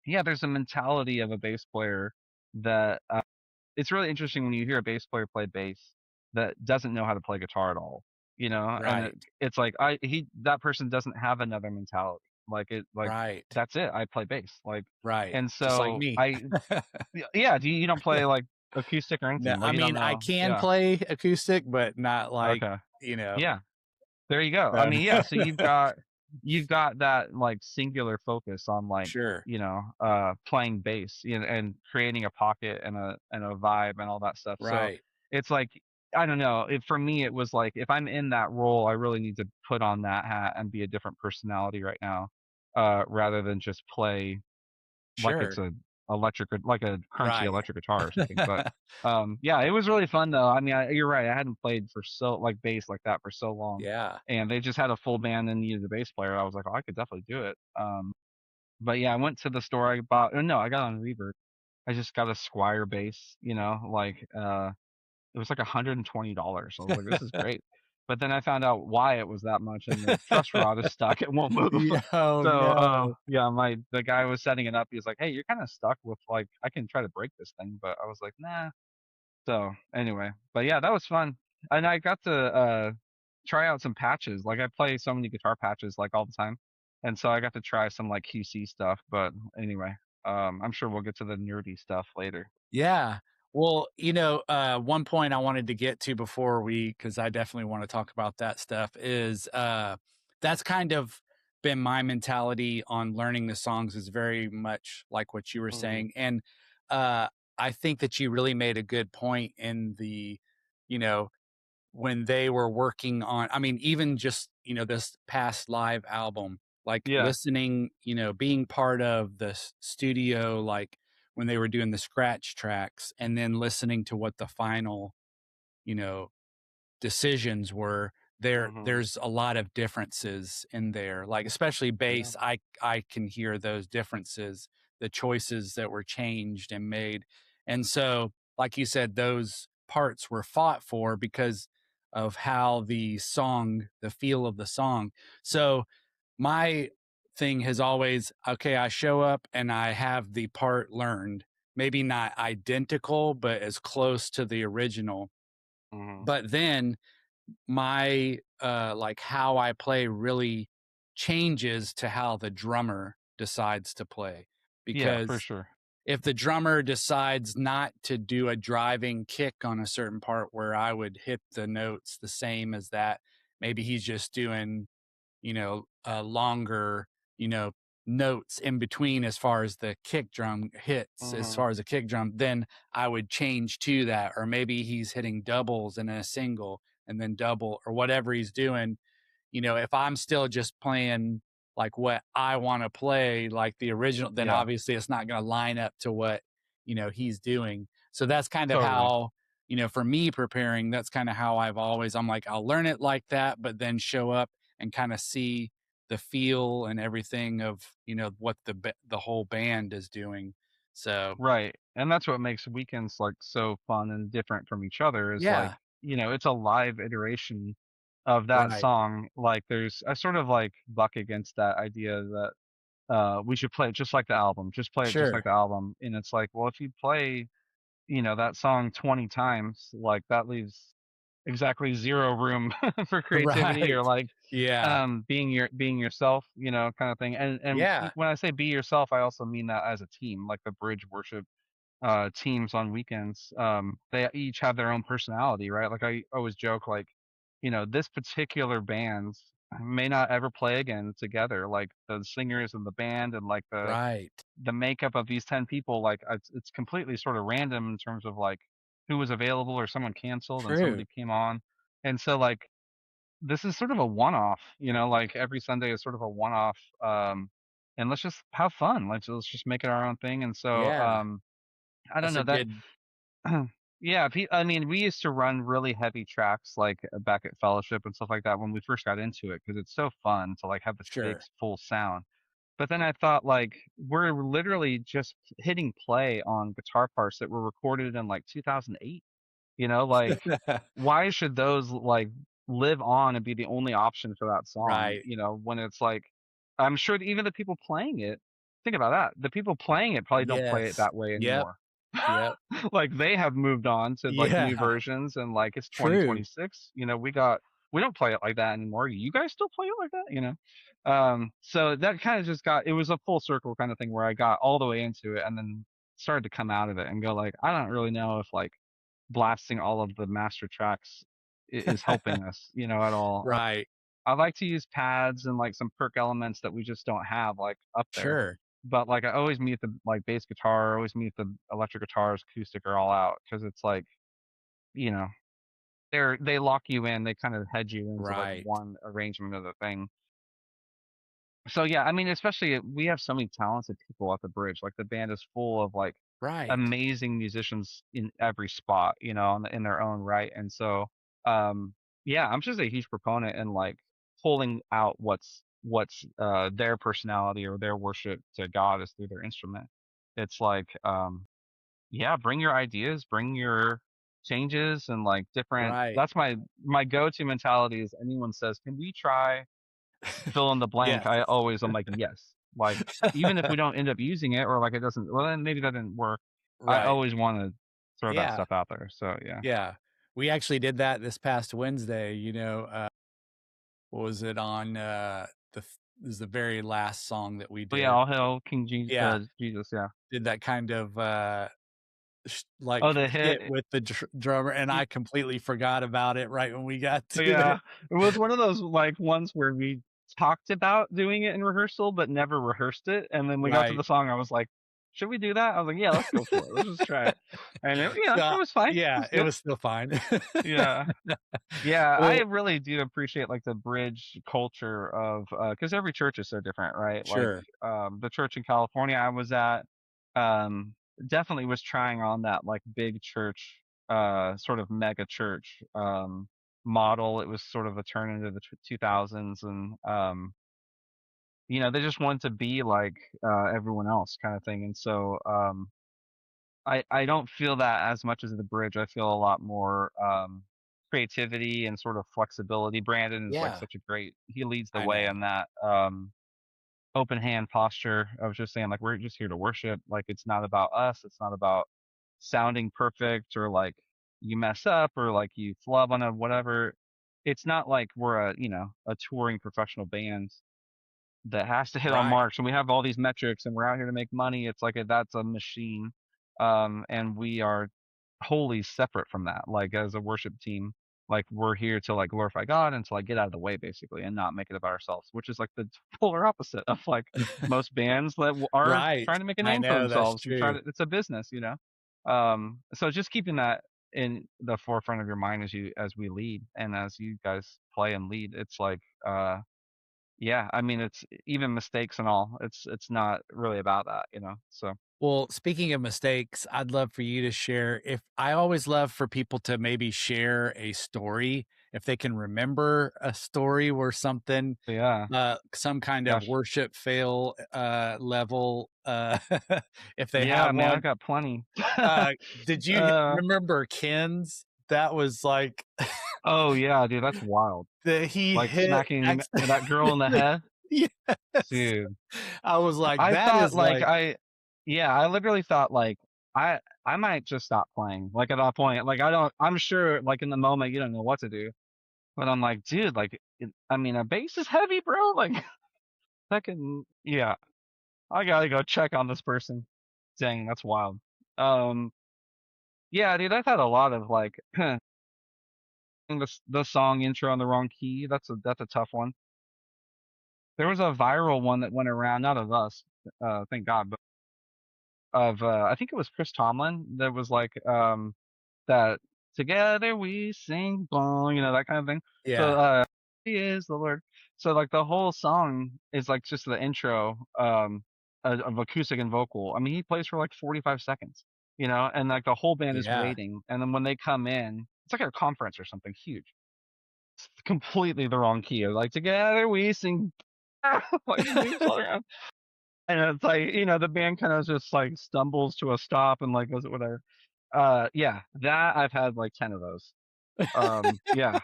yeah, there's a mentality of a bass player that it's really interesting when you hear a bass player play bass that doesn't know how to play guitar at all, you know? And right, it's like that person doesn't have another mentality. Like right, that's it. I play bass. Like right, and just like so me. yeah, you don't play like acoustic or No, anything. Like I you don't mean, I know. can Yeah. play acoustic, but not like, Okay. you know, Yeah. There you go. I uh, mean, yeah, so you've got that like singular focus on like, sure, you know, playing bass, you know, and creating a pocket and a vibe and all that stuff. So right, it's like I don't know. For me, it was like if I'm in that role, I really need to put on that hat and be a different personality right now, rather than just play like it's sure, a electric like a crunchy right. electric guitar or something. But yeah, it was really fun though. I mean, you're right. I hadn't played for so like bass like that for so long, Yeah, and they just had a full band and needed a bass player. I was like, oh, I could definitely do it. But yeah, I went to the store. I bought. No, I got on Reverb. I just got a Squire bass. You know, like it was like $120. I was like, this is great. But then I found out why it was that much, and the truss rod is stuck; it won't move. yeah, oh, So, no. yeah, the guy was setting it up. He was like, "Hey, you're kind of stuck with like I can try to break this thing," but I was like, "Nah." So anyway, but yeah, that was fun, and I got to try out some patches. Like I play so many guitar patches like all the time, and so I got to try some like QC stuff. But anyway, I'm sure we'll get to the nerdy stuff later. Yeah. Well, one point I wanted to get to before because I definitely want to talk about that stuff is that's kind of been my mentality on learning the songs is very much like what you were Hmm. saying. And uh, I think that you really made a good point in you know, when they were working on, I mean, even just, this past live album, like Yeah. listening, being part of the studio, like when they were doing the scratch tracks and then listening to what the final, you know, decisions were Hmm. there's a lot of differences in there, like especially Yeah. bass. I can hear those differences, the choices that were changed and made. And so like you said, those parts were fought for because of how the feel of the song. So my thing has always, okay, I show up and I have the part learned, maybe not identical but as close to the original, Hmm. but then my like how I play really changes to how the drummer decides to play. Yeah, for Because sure. if the drummer decides not to do a driving kick on a certain part where I would hit the notes the same as that, maybe he's just doing, longer, you know, notes in between as far as the kick drum hits, as Hmm. far as the kick drum, then I would change to that. Or maybe he's hitting doubles and a single and then double or whatever he's doing. If I'm still just playing like what I want to play, like the original, then Yeah. obviously it's not going to line up to what, he's doing. So that's kind of Totally. how, for me preparing, that's kind of how I'm like, I'll learn it like that, but then show up and kind of see the feel and everything of, what the whole band is doing. So, Right. And that's what makes weekends like so fun and different from each other is like, yeah, it's a live iteration of that right. song. Like there's I sort of like buck against that idea that we should play it just like the album, just play it just like Sure. the album. And it's like, well, if you play, that song 20 times, like that leaves exactly zero room for creativity or Right. like Yeah. being yourself, kind of thing. And Yeah. when I say be yourself, I also mean that as a team, like the bridge worship teams on weekends. They each have their own personality, right? Like I always joke, like, this particular band may not ever play again together. Like the singers and the band and like Right. the makeup of these 10 people, like it's completely sort of random in terms of like who was available or someone canceled and True. somebody came on. And so like this is sort of a one-off, like every Sunday is sort of a one-off. And let's just have fun. Let's just make it our own thing. And so Yeah. I don't That's a know that. good Yeah, I mean, we used to run really heavy tracks like back at Fellowship and stuff like that when we first got into it because it's so fun to like have this big sure. full sound. But then I thought like we're literally just hitting play on guitar parts that were recorded in like 2008. Like why should those like live on and be the only option for that song? Right. When it's like I'm sure that even the people playing it, think about that. The people playing it probably don't play it Yes. that way Yep. anymore. Yep. Like they have moved on to like new Yeah. versions and like it's True. 2026. We don't play it like that anymore. You guys still play it like that? So that kind of just it was a full circle kind of thing where I got all the way into it and then started to come out of it and go like, I don't really know if like blasting all of the master tracks is helping us, at all. Right. I like to use pads and like some perk elements that we just don't have like up there. Sure. But like I always meet the like bass guitar, always meet the electric guitars, acoustic are all out because it's like, you know, they lock you in, they kind of head you into like Right. one arrangement of the thing. So yeah, I mean, especially we have so many talented people at the bridge. Like the band is full of like Right. amazing musicians in every spot, in their own right. And so, um, yeah, I'm just a huge proponent in like pulling out what's their personality or their worship to God is through their instrument. It's like, yeah, bring your ideas, bring your changes and like different. Right. That's my go-to mentality is anyone says, can we try fill in the blank? Yes. I'm like, yes. Like even if we don't end up using it or like it doesn't, well then maybe that didn't work. I Right. always want to throw that Yeah. stuff out there. So yeah. Yeah. We actually did that this past Wednesday, what was it on, this is the very last song that we But yeah, did. all hail Yeah. Jesus. Yeah. Did that kind of, Oh, like the hit hit. with the drummer, and I completely forgot about it right when we got to Yeah, it. it was one of those like ones where we talked about doing it in rehearsal, but never rehearsed it. And then we got to Right. the song. I was like, should we do that? I was like, yeah, let's go for it. Let's just try it. And it So was fine. It yeah, was it good. was still fine. Yeah. Yeah, I Well, really do appreciate like the bridge culture of because every church is so different, right? Like sure. the church in California I was at um definitely was trying on that like big church sort of mega church model. It was sort of a turn into the 2000s and they just wanted to be like everyone else kind of thing. And so I don't feel that as much as the bridge. I feel a lot more creativity and sort of flexibility. Brandon is like Yeah, such a great. He leads the I way know. on that open hand posture. I was just saying like we're just here to worship. Like it's not about us. It's not about sounding perfect or like you mess up or like you flub on a whatever. It's not like we're a touring professional band that has to hit all Right. marks and we have all these metrics and we're out here to make money. It's like that's a machine. And we are wholly separate from that. Like as a worship team, like we're here to like glorify God and to like get out of the way basically and not make it about ourselves, which is like the polar opposite of like most bands that are Right. trying to make a I name for know, that's themselves and true. it's a business. So just keeping that in the forefront of your mind as we lead and as you guys play and lead, it's like yeah, I mean, it's even mistakes and all. It's not really about that, you know. So Well, speaking of mistakes, I'd love for you to share if I always love for people to maybe share a story if they can remember a story where something yeah, some kind of gosh, worship fail level if they yeah, have man, one. I've got plenty. Uh did you uh, remember Ken's? That was like oh yeah, dude, that's wild. that he Like hit smacking that girl in the head, yes. dude. I was like, I that thought is like like yeah, I literally thought like I might just stop playing. Like at that point, like I'm sure like in the moment you don't know what to do, but I'm like, dude, like I mean, a bass is heavy, bro. Like fucking yeah, I gotta go check on this person. Dang, that's wild. Um, yeah, dude, I've had a lot of like the song intro on the wrong key. That's a tough one. There was a viral one that went around, not of us, thank God, but of I think it was Chris Tomlin that was like that together we sing bong, you know, that kind of thing. So yeah, he is the Lord. So like the whole song is like just the intro of acoustic and vocal. I mean, he plays for like 45 seconds, you know, and like the whole band is yeah. waiting, and then when they come in, it's like a conference or something huge. It's completely the wrong key. Like together we sing like moves all around. And it's like, you know, the band kind of just like stumbles to a stop and like goes whatever. Yeah, that I've had like 10 of those. Yeah.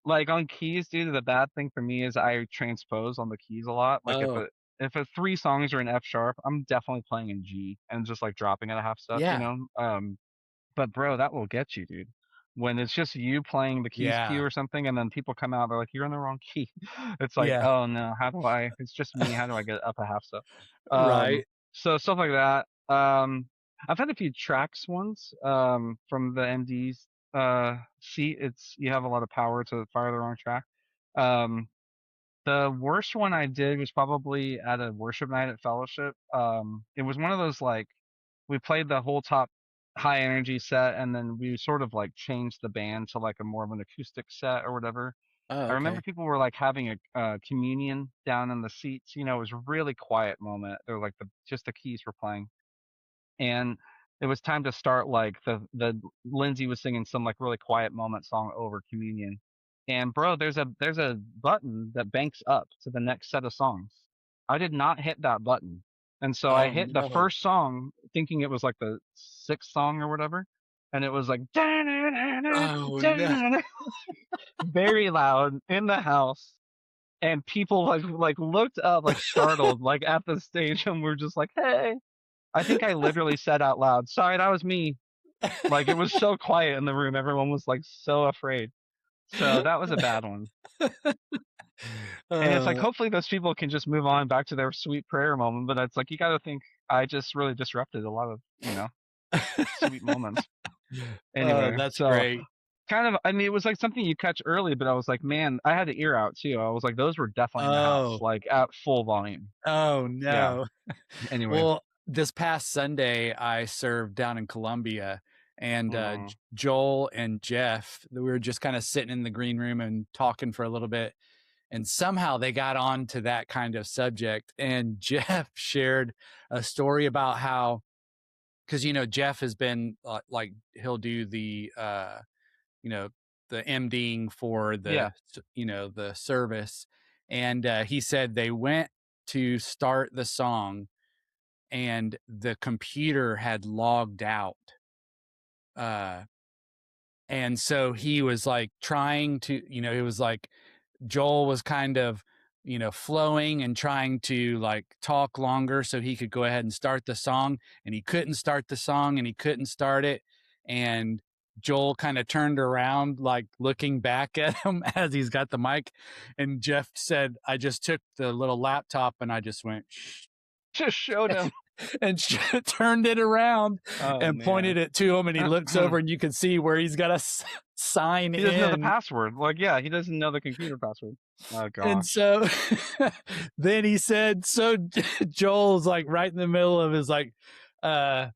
Like on keys, dude, the bad thing for me is I transpose on the keys a lot. Like Oh, if a three songs are in F sharp, I'm definitely playing in G and just like dropping at a half step, you yeah, know? But bro, that will get you, dude. When it's just you playing the keys cue yeah, or something, and then people come out, they're like, "You're in the wrong key." It's like, yeah, oh no, how do I? It's just me. How do I get up a half step? right. So stuff like that. I've had a few tracks ones. From the MD's seat. It's you have a lot of power to fire the wrong track. Um, the worst one I did was probably at a worship night at Fellowship. It was one of those like we played the whole top high energy set and then we sort of like changed the band to like a more of an acoustic set or whatever. Oh, I remember okay. people were like having a communion down in the seats. You know, it was a really quiet moment. They're like just the keys were playing, and it was time to start like the Lindsay was singing some like really quiet moment song over communion. And bro, there's a button that banks up to the next set of songs. I did not hit that button. And so I Oh, hit the no. first song thinking it was like the sixth song or whatever. And it was like Oh, no. very loud in the house. And people like looked up like startled like at the stage and were just like, hey. I think I literally said out loud, "Sorry, that was me." Like it was so quiet in the room, everyone was like so afraid. So that was a bad one. And it's like Oh. hopefully those people can just move on back to their sweet prayer moment, but it's like you got to think I just really disrupted a lot of, you know, sweet moments. Oh, Anyway, that's so great. kind of I mean it was like something you catch early, but I was like, man, I had the ear out too. I was like those were definitely in the house, Oh, like at full volume. oh, Yeah. no. Anyway. Well, this past Sunday, I served down in Columbia, and Mm. Joel and Jeff, we were just kind of sitting in the green room and talking for a little bit. And somehow they got on to that kind of subject. And Jeff shared a story about how, because, Jeff has been like, he'll do you know, the MDing for Yeah. the service. And he said they went to start the song and the computer had logged out. Uh, and so he was like trying to, it was like Joel was kind of, flowing and trying to like talk longer so he could go ahead and start the song. And he couldn't start the song and he couldn't start it. And Joel kind of turned around, like looking back at him as he's got the mic. And Jeff said, I just took the little laptop and I just went, shh, Just showed him. and turned it around Oh and pointed man. it to him. And he looks over and you can see where he's got to sign He doesn't know the in. password. Like, yeah, he doesn't know the computer password. Oh And gosh. so then he said, so Joel's like right in the middle of his like, uh,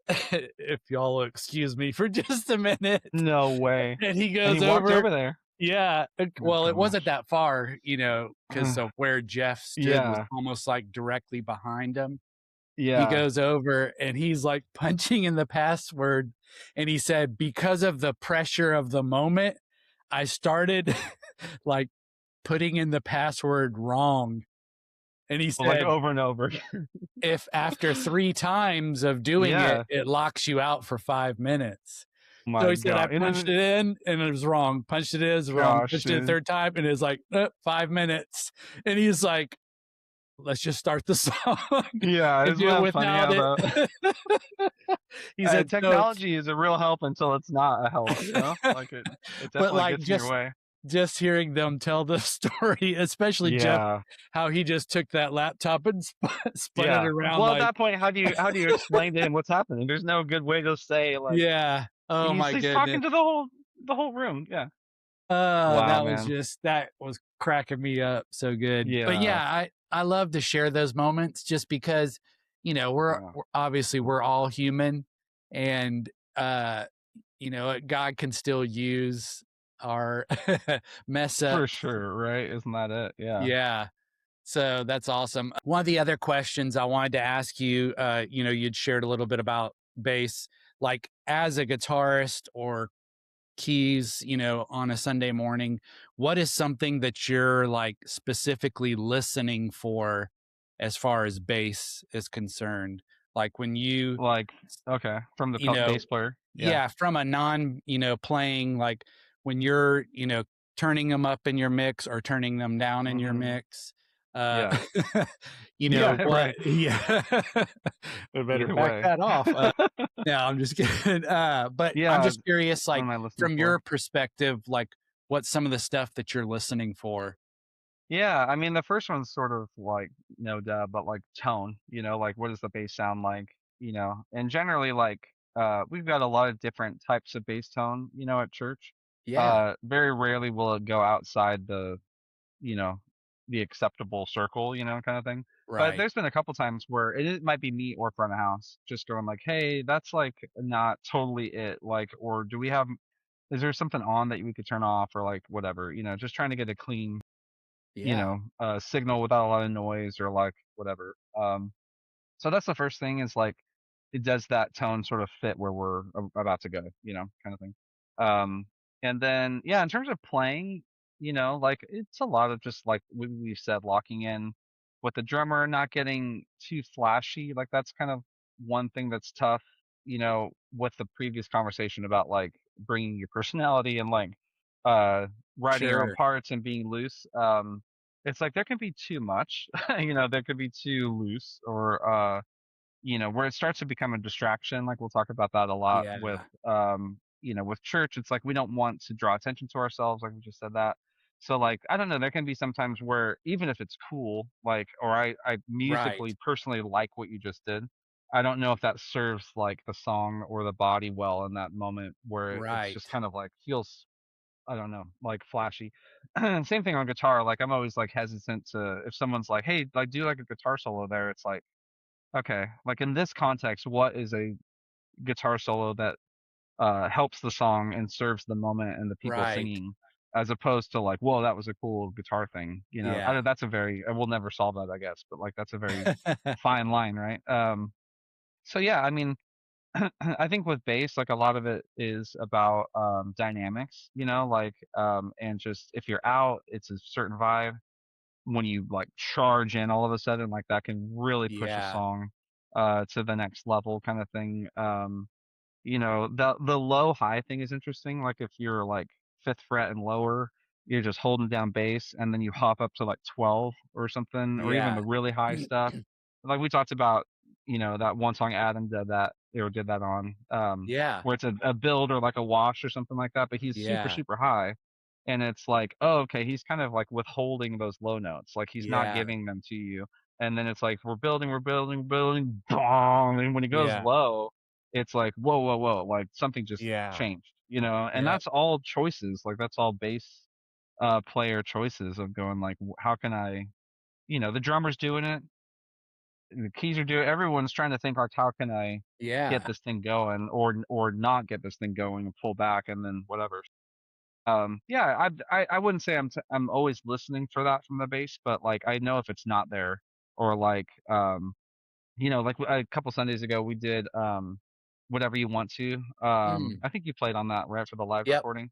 if y'all will excuse me for just a minute. No way. And he And he goes walked over over there. Yeah. Oh Well, it wasn't gosh. that far, because of where Jeff stood was Yeah. almost like directly behind him. He Yeah. goes over and he's like punching in the password. And he said, because of the pressure of the moment, I started like putting in the password wrong. And he Well, like said, over and over. if after 3 times of doing it, Yeah. it locks you out for 5 minutes. So My he said, I God. And punched then, it in and it was wrong. Punched it in, it was wrong. gosh, Punched it a dude. third time and it's like 5 minutes. And he's like, let's just start the song Yeah, and isn't do it that funny without how it. the He said, so, technology is a real help until it's not a help, you know? Like it but definitely like gets in your way. just hearing them tell the story, especially Jeff, Yeah. how he just took that laptop and spun it Yeah. around Well, at like, that point, how do you explain to him what's happening? There's no good way to say like yeah. Oh my he's goodness. talking to the whole room. Yeah. Wow, That was man. cracking me up so good. But Yeah. yeah, I love to share those moments just because, Yeah. we're obviously we're all human and God can still use our mess For ups. sure, right? Isn't that it? Yeah. Yeah. So that's awesome. One of the other questions I wanted to ask you, you'd shared a little bit about bass, like as a guitarist or keys, on a Sunday morning, what is something that you're like specifically listening for as far as bass is concerned? Like when you, Like okay, from the you know, bass player. Yeah. yeah, from a non, playing, like when you're, turning them up in your mix or turning them down in your Mhm. mix. Uh, Yeah. Yeah, what? right. Yeah, we better Either back way. that off. No, I'm just kidding. But I'm Yeah, just curious, what like am I listening from for? your perspective, like what's some of the stuff that you're listening for? Yeah, I mean, the first one's sort of like, no duh, but like tone, like what does the bass sound like, and generally like, we've got a lot of different types of bass tone, at church. Yeah, Very rarely will it go outside you know, the acceptable circle, kind of thing. But right. there's been a couple times where it might be me or front of house just going like, hey, that's like not totally it. Like, or is there something on that we could turn off or like whatever, just trying to get a clean Yeah, signal without a lot of noise or like whatever. So that's the first thing is like, does that tone sort of fit where we're about to go, kind of thing. Um, and then, yeah, in terms of playing, like it's a lot of just like we've said, locking in with the drummer, not getting too flashy. Like that's kind of one thing that's tough, with the previous conversation about like bringing your personality and like, uh, writing your own sure. parts and being loose. It's like there can be too much, there could be too loose or, where it starts to become a distraction. Like we'll talk about that a lot Yeah, with church. It's like we don't want to draw attention to ourselves, like we just said that. So like I don't know, there can be sometimes where even if it's cool, like or I right, musically personally like what you just did, I don't know if that serves like the song or the body well in that moment where it's just right. kind of like feels I don't know, like flashy. Same thing on guitar. Like I'm always like hesitant to if someone's like, "Hey, like do like a guitar solo there." It's like, okay, like in this context, what is a guitar solo that helps the song and serves the moment and the people Right. singing, as opposed to like, "Whoa, that was a cool guitar thing." Yeah. That's a very I will never solve that, I guess, but like that's a very fine line, right? So yeah, I mean, I think with bass, like a lot of it is about dynamics, like and just if you're out, it's a certain vibe. When you like charge in all of a sudden, like that can really push a Yeah. song to the next level kind of thing. The low high thing is interesting. Like if you're like fifth fret and lower, you're just holding down bass and then you hop up to like 12 or something, or even Yeah. the really high stuff. Like we talked about, that one song Adam did that on, Yeah. where it's a build or like a wash or something like that, but he's super, Yeah. super high. And it's like, oh, okay, he's kind of like withholding those low notes. Like he's not Yeah. giving them to you. And then it's like, we're building, bong. And when he goes Yeah. low, it's like, whoa, whoa, whoa, like something just Yeah. changed, and Yep. that's all choices. Like that's all bass player choices of going like, how can I, the drummer's doing it, the keys are doing it, everyone's trying to think like, how can I get Yeah. this thing going or not get this thing going and pull back and then whatever. Yeah, I wouldn't say I'm always listening for that from the bass, but like I know if it's not there, or like like a couple Sundays ago we did whatever you want to. Mm, I think you played on that right for the live yep, recording.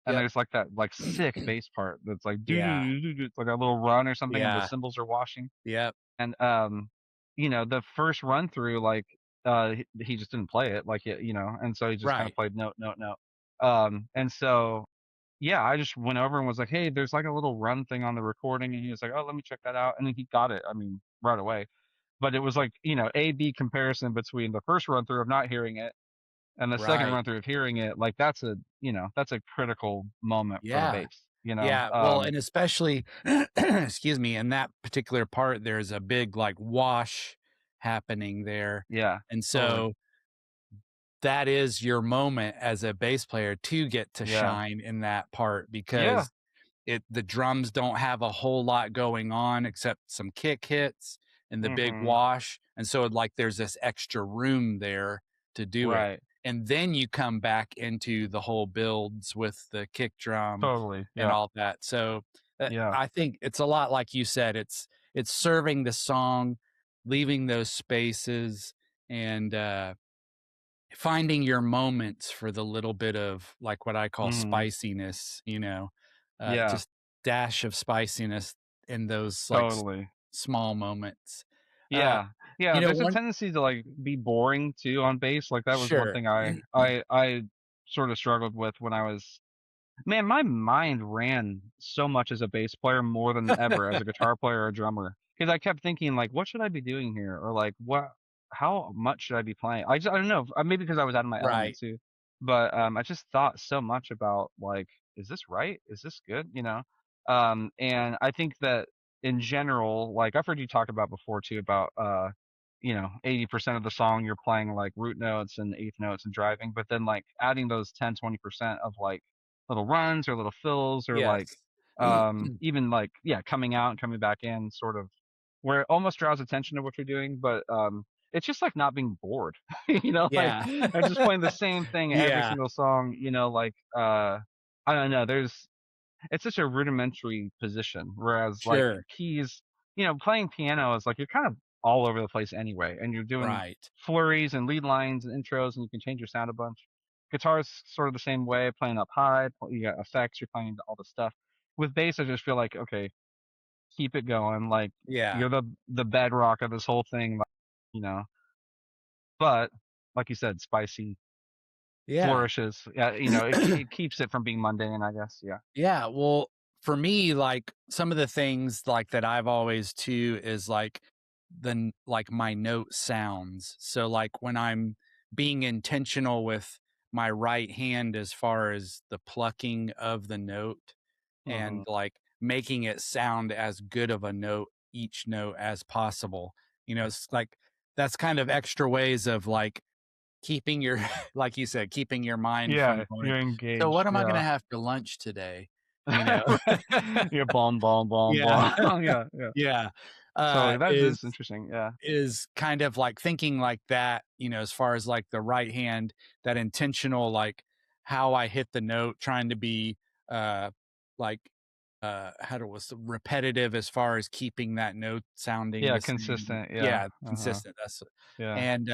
And yep. there's like that like sick bass part that's like doo Yeah, doo doo doo, it's like a little run or something, and the yeah, cymbals are washing. yep. And the first run through, like he just didn't play it like and so he just kind of Right, played note note note. And so yeah, I just went over and was like, hey, there's like a little run thing on the recording, and he was like, oh, let me check that out, and then he got it. I mean, right away. But it was like, A B comparison between the first run through of not hearing it and the second right. run through of hearing it. Like that's a critical moment for the Yeah. bass. You know, Yeah, well, and especially excuse me, in that particular part, there's a big, like, wash happening there, yeah, and totally, so that is your moment as a bass player to get to yeah, shine in that part yeah, because the drums don't have a whole lot going on except some kick hits and the big hmm, wash, and so, like, there's this extra room there to do it, right, and then you come back into the whole builds with the kick drum totally, and yeah, all that, so, yeah, I think it's a lot like you said, it's serving the song, leaving those spaces, and, finding your moments for the little bit of, like, what I call hmm, spiciness, yeah, just dash of spiciness in those, like, totally. small moments. Uh, Yeah. Yeah, there's a one tendency to, like, be boring too on bass. Like, that was one Sure. thing I sort of struggled with when I was man, my mind ran so much as a bass player more than ever as a guitar player or a drummer. Because I kept thinking, like, "What should I be doing here?" Or, like, how much should I be playing?" I don't know, maybe because I was out of my element Right. too. But, I just thought so much about, like, "Is this right? Is this good?" You know? And I think that in general, like, I've heard you talk about before too about, 80% of the song you're playing, like, root notes and eighth notes and driving, but then, like, adding those 10-20% of, like, little runs or little fills or like Yes. even like coming out and coming back in sort of where it almost draws attention to what you're doing, but it's just like not being bored. Like Yeah. I'm just playing the same thing every Yeah. single song, like I don't know, there's it's such a rudimentary position. Whereas like Sure. keys, playing piano is like you're kind of all over the place anyway, and you're doing Right. flurries and lead lines and intros, and you can change your sound a bunch. Guitar's sort of the same way, playing up high, you got effects, you're playing all the stuff. With bass, I just feel like, okay, keep it going. Like Yeah. you're the bedrock of this whole thing, like, you know. But like you said, spicy Yeah. flourishes. Yeah, it keeps it from being mundane, I guess. Yeah. Yeah, well, for me, like, some of the things, like, that I've always too is, like, like, my note sounds. So, like, when I'm being intentional with my right hand as far as the plucking of the note and, Hmm. like, making it sound as good of a note, each note as possible. It's like that's kind of extra ways of, like, keeping your like you said, keeping your mind from Yeah, going, you're "So what engaged. am I gonna Yeah. have for lunch today?" You know? Right. You're blah, blah, blah, Yeah. blah. Yeah, yeah. Yeah. Totally, that Is is interesting, yeah. is kind of like thinking like that, as far as, like, the right hand, that intentional, like, how I hit the note, trying to be, uh, like, how to was repetitive as far as keeping that note sounding Yeah, the same. consistent, yeah, Yeah, uh-huh, consistent, that's yeah. and,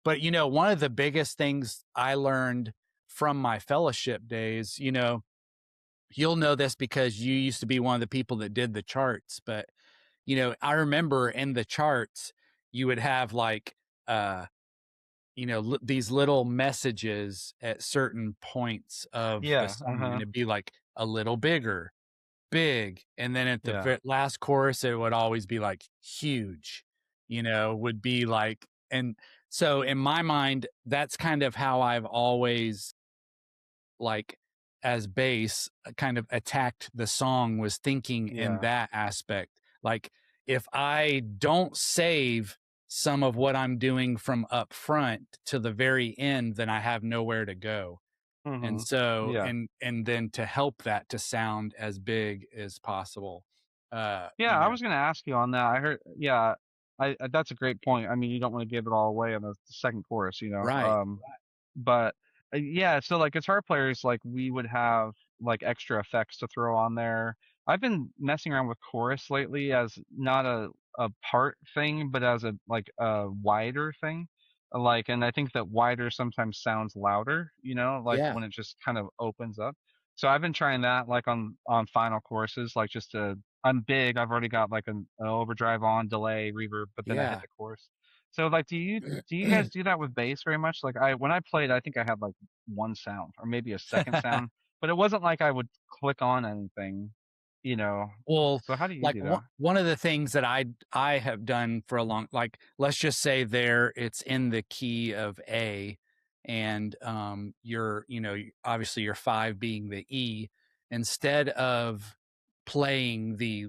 but, one of the biggest things I learned from my fellowship days, you'll know this because you used to be one of the people that did the charts, but, I remember in the charts, you would have like, uh, these little messages at certain points of the Yeah, song, and uh-huh, it'd be like a little bigger, big, and then at the yeah, last chorus, it would always be like huge, would be like, and so in my mind, that's kind of how I've always like as bass kind of attacked the song was thinking in yeah, that aspect. Like if I don't save some of what I'm doing from up front to the very end, then I have nowhere to go. And mhm, so yeah. and then to help that to sound as big as possible. Uh, Yeah, you I know, was gonna ask you on that, I heard yeah, that's a great point. I mean, you don't wanna give it all away on the second chorus, right. but, yeah, so, like, guitar players, like, we would have like extra effects to throw on there. I've been messing around with chorus lately as not a part thing, but as a like a wider thing. Like, and I think that wider sometimes sounds louder, like Yeah. when it just kind of opens up. So I've been trying that like on final courses, like just to I'm big. I've already got like an overdrive on, delay, reverb, but then I hit Yeah. the chorus. So like, do you guys do that with bass very much? Like when I played, I think I had like one sound or maybe a second sound, but it wasn't like I would click on anything, you know. Well, So how do you like do that? one of the things that I have done for a long, like let's just say there it's in the key of A, and you're obviously your five being the E, instead of playing the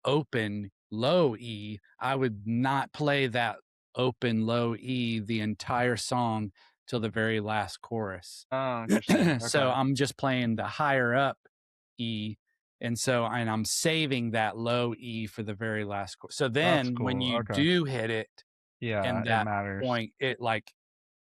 open low E, I would not play that open low E the entire song till the very last chorus. Oh, interesting. So Okay. I'm just playing the higher up E, and I'm saving that low E for the very last chord. So That's then when cool. you Okay. do hit it Yeah, and it that matters. point, it like,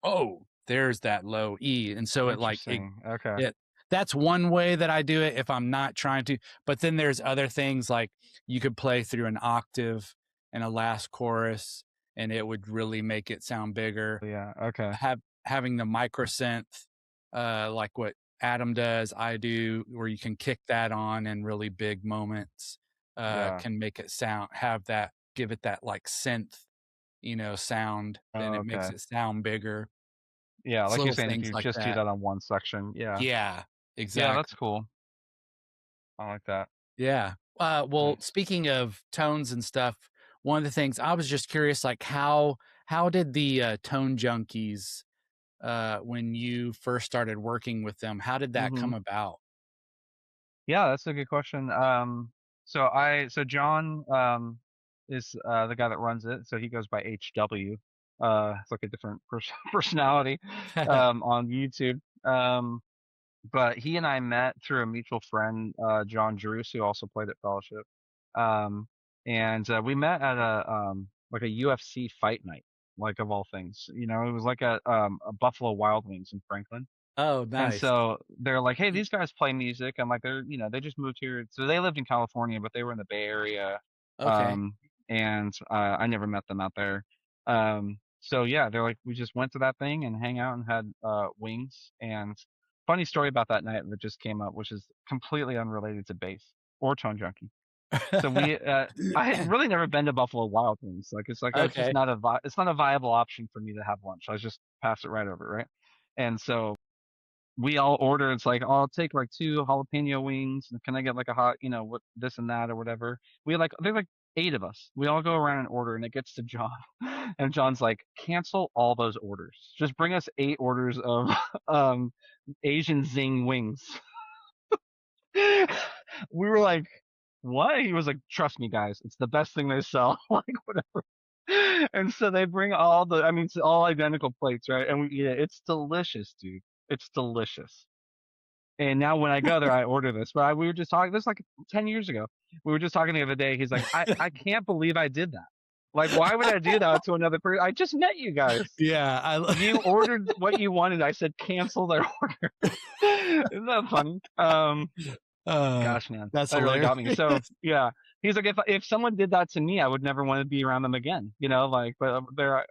oh, there's that low E. And so it like Interesting. Okay. it that's one way that I do it if I'm not trying to. But then there's other things like you could play through an octave and a last chorus and it would really make it sound bigger. Yeah. Okay. Having the microsynth, like what Adam does, I do, where you can kick that on in really big moments, Yeah. can make it give it that like synth, sound, and Oh, it makes okay. it sound bigger. Yeah, It's like you're little saying, if things you like just do that. that on one section, yeah. Yeah, Yeah, that's exactly. cool. I like that. Yeah. Well, Nice. speaking of tones and stuff, one of the things I was just curious, like how did the Tone Junkies, when you first started working with them, how did that Mm-hmm. come about? Yeah, that's a good question. So John is the guy that runs it. So he goes by HW. It's like a different personality on YouTube. But he and I met through a mutual friend, John Druce, who also played at Fellowship. Um, and we met at a UFC fight night, like of all things. It was like a Buffalo Wild Wings in Franklin. Oh, And nice. so they're like, hey, these guys play music. I'm like, they just moved here. So they lived in California, but they were in the Bay Area. Okay. Um, and I never met them out there. So yeah, they're like, we just went to that thing and hang out and had wings. And funny story about that night that just came up, which is completely unrelated to bass or Tone Junkie. So I had really never been to Buffalo Wild Wings. Like it's like that's just Okay. not it's not a viable option for me to have lunch. I just pass it right over, right? And so we all order. It's like, oh, I'll take like two jalapeno wings. And can I get like a hot, what this and that or whatever? There's like eight of us. We all go around and order, and it gets to John, and John's like, cancel all those orders. Just bring us 8 orders of um Asian zing wings. We were like, what? He was like, trust me, guys, it's the best thing they sell. Like whatever. And so they bring I mean, it's all identical plates, right? And we eat it. It's delicious, dude. It's delicious. And now when I go there, I order this. But we were just talking. This like 10 years ago. We were just talking the other day. He's like, I can't believe I did that. Like, why would I do that to another person? I just met you guys. Yeah, You ordered what you wanted. I said cancel their order. Isn't that funny? uh, Gosh, man, that's that really hilarious. got me. So yeah, he's like, if someone did that to me, I would never want to be around them again. Like, but they're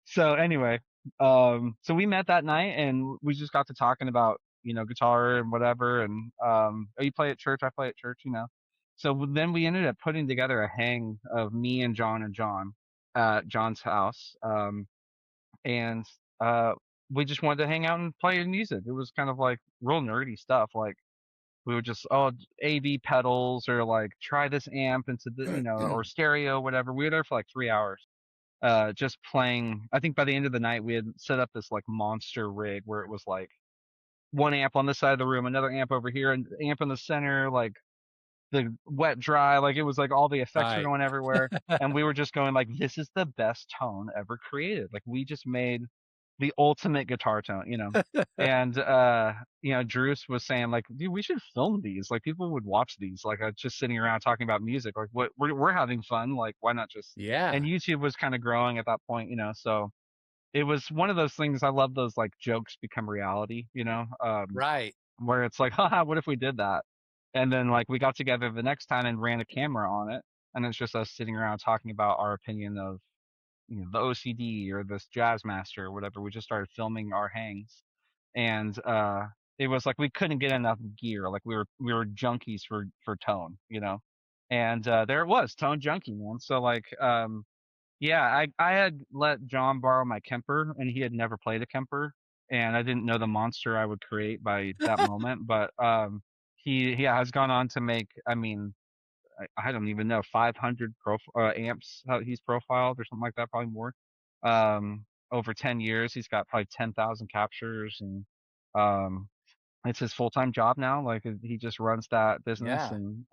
so anyway, so we met that night and we just got to talking about, guitar and whatever. And you play at church, I play at church. So then we ended up putting together a hang of me and John at John's house. And we just wanted to hang out and play music. It was kind of like real nerdy stuff. Like we would just, AV pedals or like try this amp into the, or stereo, whatever. We were there for like 3 hours just playing. I think by the end of the night we had set up this like monster rig where it was like one amp on this side of the room, another amp over here, and amp in the center, like the wet dry, like it was like all the effects were Right. going everywhere, and we were just going like, this is the best tone ever created. Like we just made the ultimate guitar tone. And Druce was saying like, dude, we should film these. Like people would watch these. Like just sitting around talking about music. Like what we're having fun. Like why not just? And Yeah. YouTube was kind of growing at that point. So it was one of those things. I love those like jokes become reality. Right. where it's like, haha, what if we did that? And then like we got together the next time and ran a camera on it, and it's just us sitting around talking about our opinion of, you know, the OCD or this jazz master or whatever. We just started filming our hangs, and it was like we couldn't get enough gear. Like we were junkies for tone, you know. And there it was, Tone Junkie, man. So like yeah, I had let John borrow my Kemper, and he had never played a Kemper, and I didn't know the monster I would create by that moment. But he has gone on to make, I mean, I don't even know, 500 amps he's profiled or something like that, probably more. Over 10 years, he's got probably 10,000 captures, and um, it's his full-time job now. Like he just runs that business, Yeah. and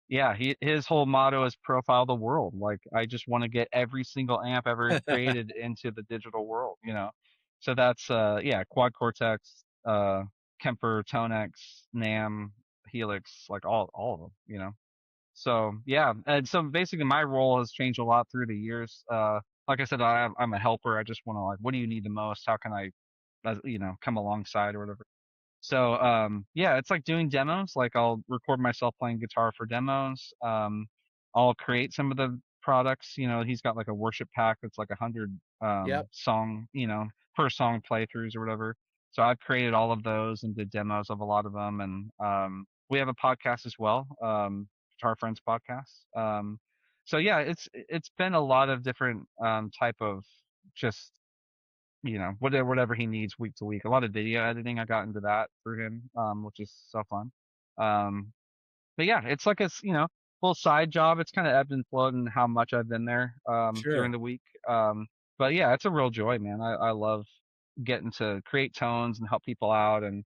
yeah, his whole motto is profile the world. Like I just want to get every single amp ever created into the digital world, you know. So that's yeah, Quad Cortex, Kemper, Tonex, Nam, Helix, like all of them, you know. So yeah, and so basically my role has changed a lot through the years. Like I said, I'm a helper. I just want to like, what do you need the most? How can I, you know, come alongside or whatever. So yeah, it's like doing demos. Like I'll record myself playing guitar for demos. I'll create some of the products. You know, he's got like a worship pack that's like 100 Yep. song, you know, per song playthroughs or whatever. So I've created all of those and did demos of a lot of them. And we have a podcast as well, Guitar Friends podcast. So yeah, it's been a lot of different type of just, you know, whatever he needs week to week. A lot of video editing, I got into that through him, which is so fun. Um, but yeah, it's like a you know, full side job. It's kind of ebbed and flowed in how much I've been there during Sure. the week. But yeah, it's a real joy, man. I love getting to create tones and help people out, and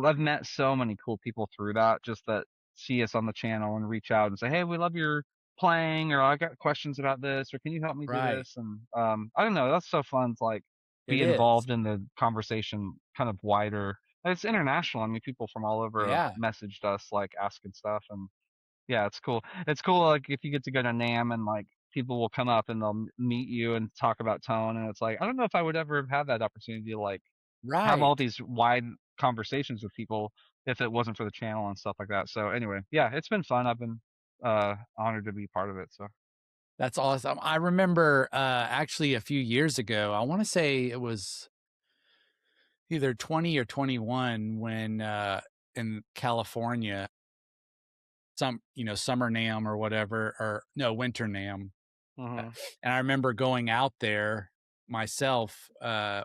I've met so many cool people through that. Just that see us on the channel and reach out and say, hey, we love your playing, or I got questions about this, or can you help me do Right. this? And I don't know, that's so fun to like It be is. involved in the conversation kind of wider. It's international. I mean, people from all over have Yeah. messaged us like asking stuff, and yeah, it's cool. It's cool like if you get to go to NAM and like people will come up and they'll meet you and talk about tone, and it's like I don't know if I would ever have had that opportunity to like have all Right. these wide conversations with people if it wasn't for the channel and stuff like that. So anyway, yeah, it's been fun. I've been honored to be part of it. So That's awesome. I remember actually a few years ago, I want to say it was either 20 or 21 when in California, summer NAM or whatever, or no, winter NAM. hmm And I remember going out there myself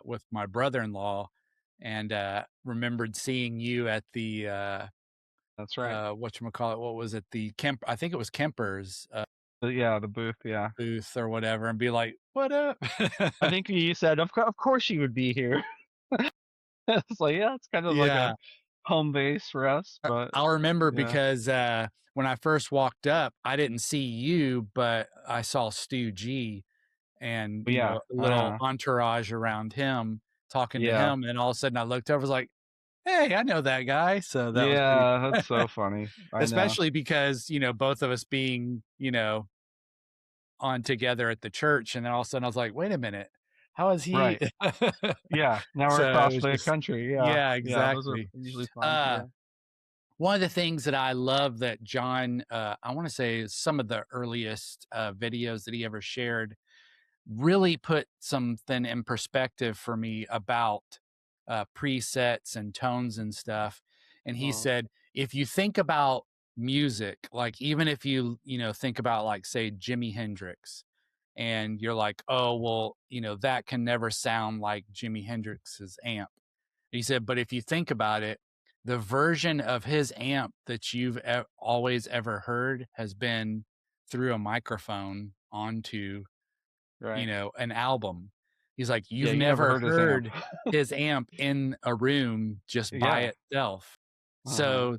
with my brother-in-law and remembered seeing you at the that's right. whatchamacallit, what was it? The Kemp, I think it was Kemper's But yeah, the booth, yeah. booth or whatever, and be like, "What up?" I think you said, of course you would be here. It's like, yeah, it's kind of like a Yeah. home base for us, but I'll remember yeah. because when I first walked up, I didn't see you, but I saw Stu G and But yeah, a little uh-huh. entourage around him talking to Yeah. him, and all of a sudden I looked over, was like, "Hey, I know that guy." So that was pretty, Yeah, that's so funny. I know. especially because both of us being on together at the church, and then all of a sudden I was like, "Wait a minute, how is he?" Right. Yeah. Now we're So it across was the just, country. Yeah. yeah, Yeah. Those are exactly. usually fun. Uh, Yeah. one of the things that I love that John, I want to say, is some of the earliest videos that he ever shared really put something in perspective for me about presets and tones and stuff. And he Mhm. said, if you think about music, like even if you think about like say Jimi Hendrix, and you're like, oh well, that can never sound like Jimi Hendrix's amp. He said, but if you think about it, the version of his amp that you've always ever heard has been through a microphone onto Right. an album. He's like, Yeah. you've You never never heard his amp. heard his amp in a room just by Yeah. itself. Uh-huh. So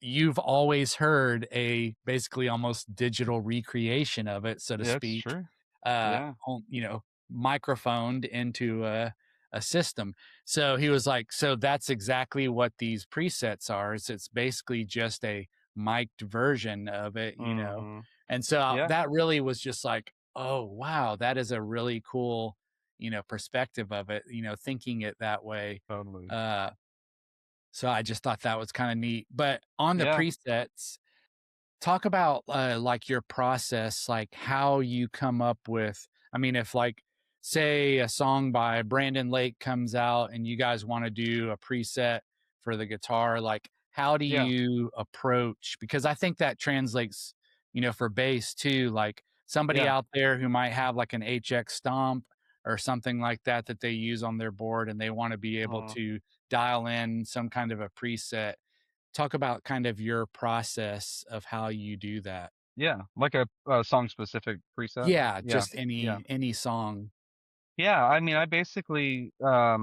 you've always heard a basically almost digital recreation of it, so to Yeah, it's speak, true. Yeah. microphoned into a system. So he was like, so that's exactly what these presets are. It's basically just a mic'd version of it. hmm And so Yeah. that really was just like, oh wow, that is a really cool, perspective of it, thinking it that way. Totally. Uh So I just thought that was kind of neat. But on the Yeah, presets, talk about, like, your process, like, how you come up with I mean, if, like, say a song by Brandon Lake comes out and you guys wanna do a preset for the guitar, like, how do yeah, you approach because I think that translates, for bass too, like, somebody yeah. out there who might have, like, an HX Stomp or something like that that they use on their board, and they wanna be able Uh, to dial in some kind of a preset. Talk about kind of your process of how you do that. yeah, like a song specific preset. Yeah, Yeah, just yeah, any song. yeah. I mean, I basically, like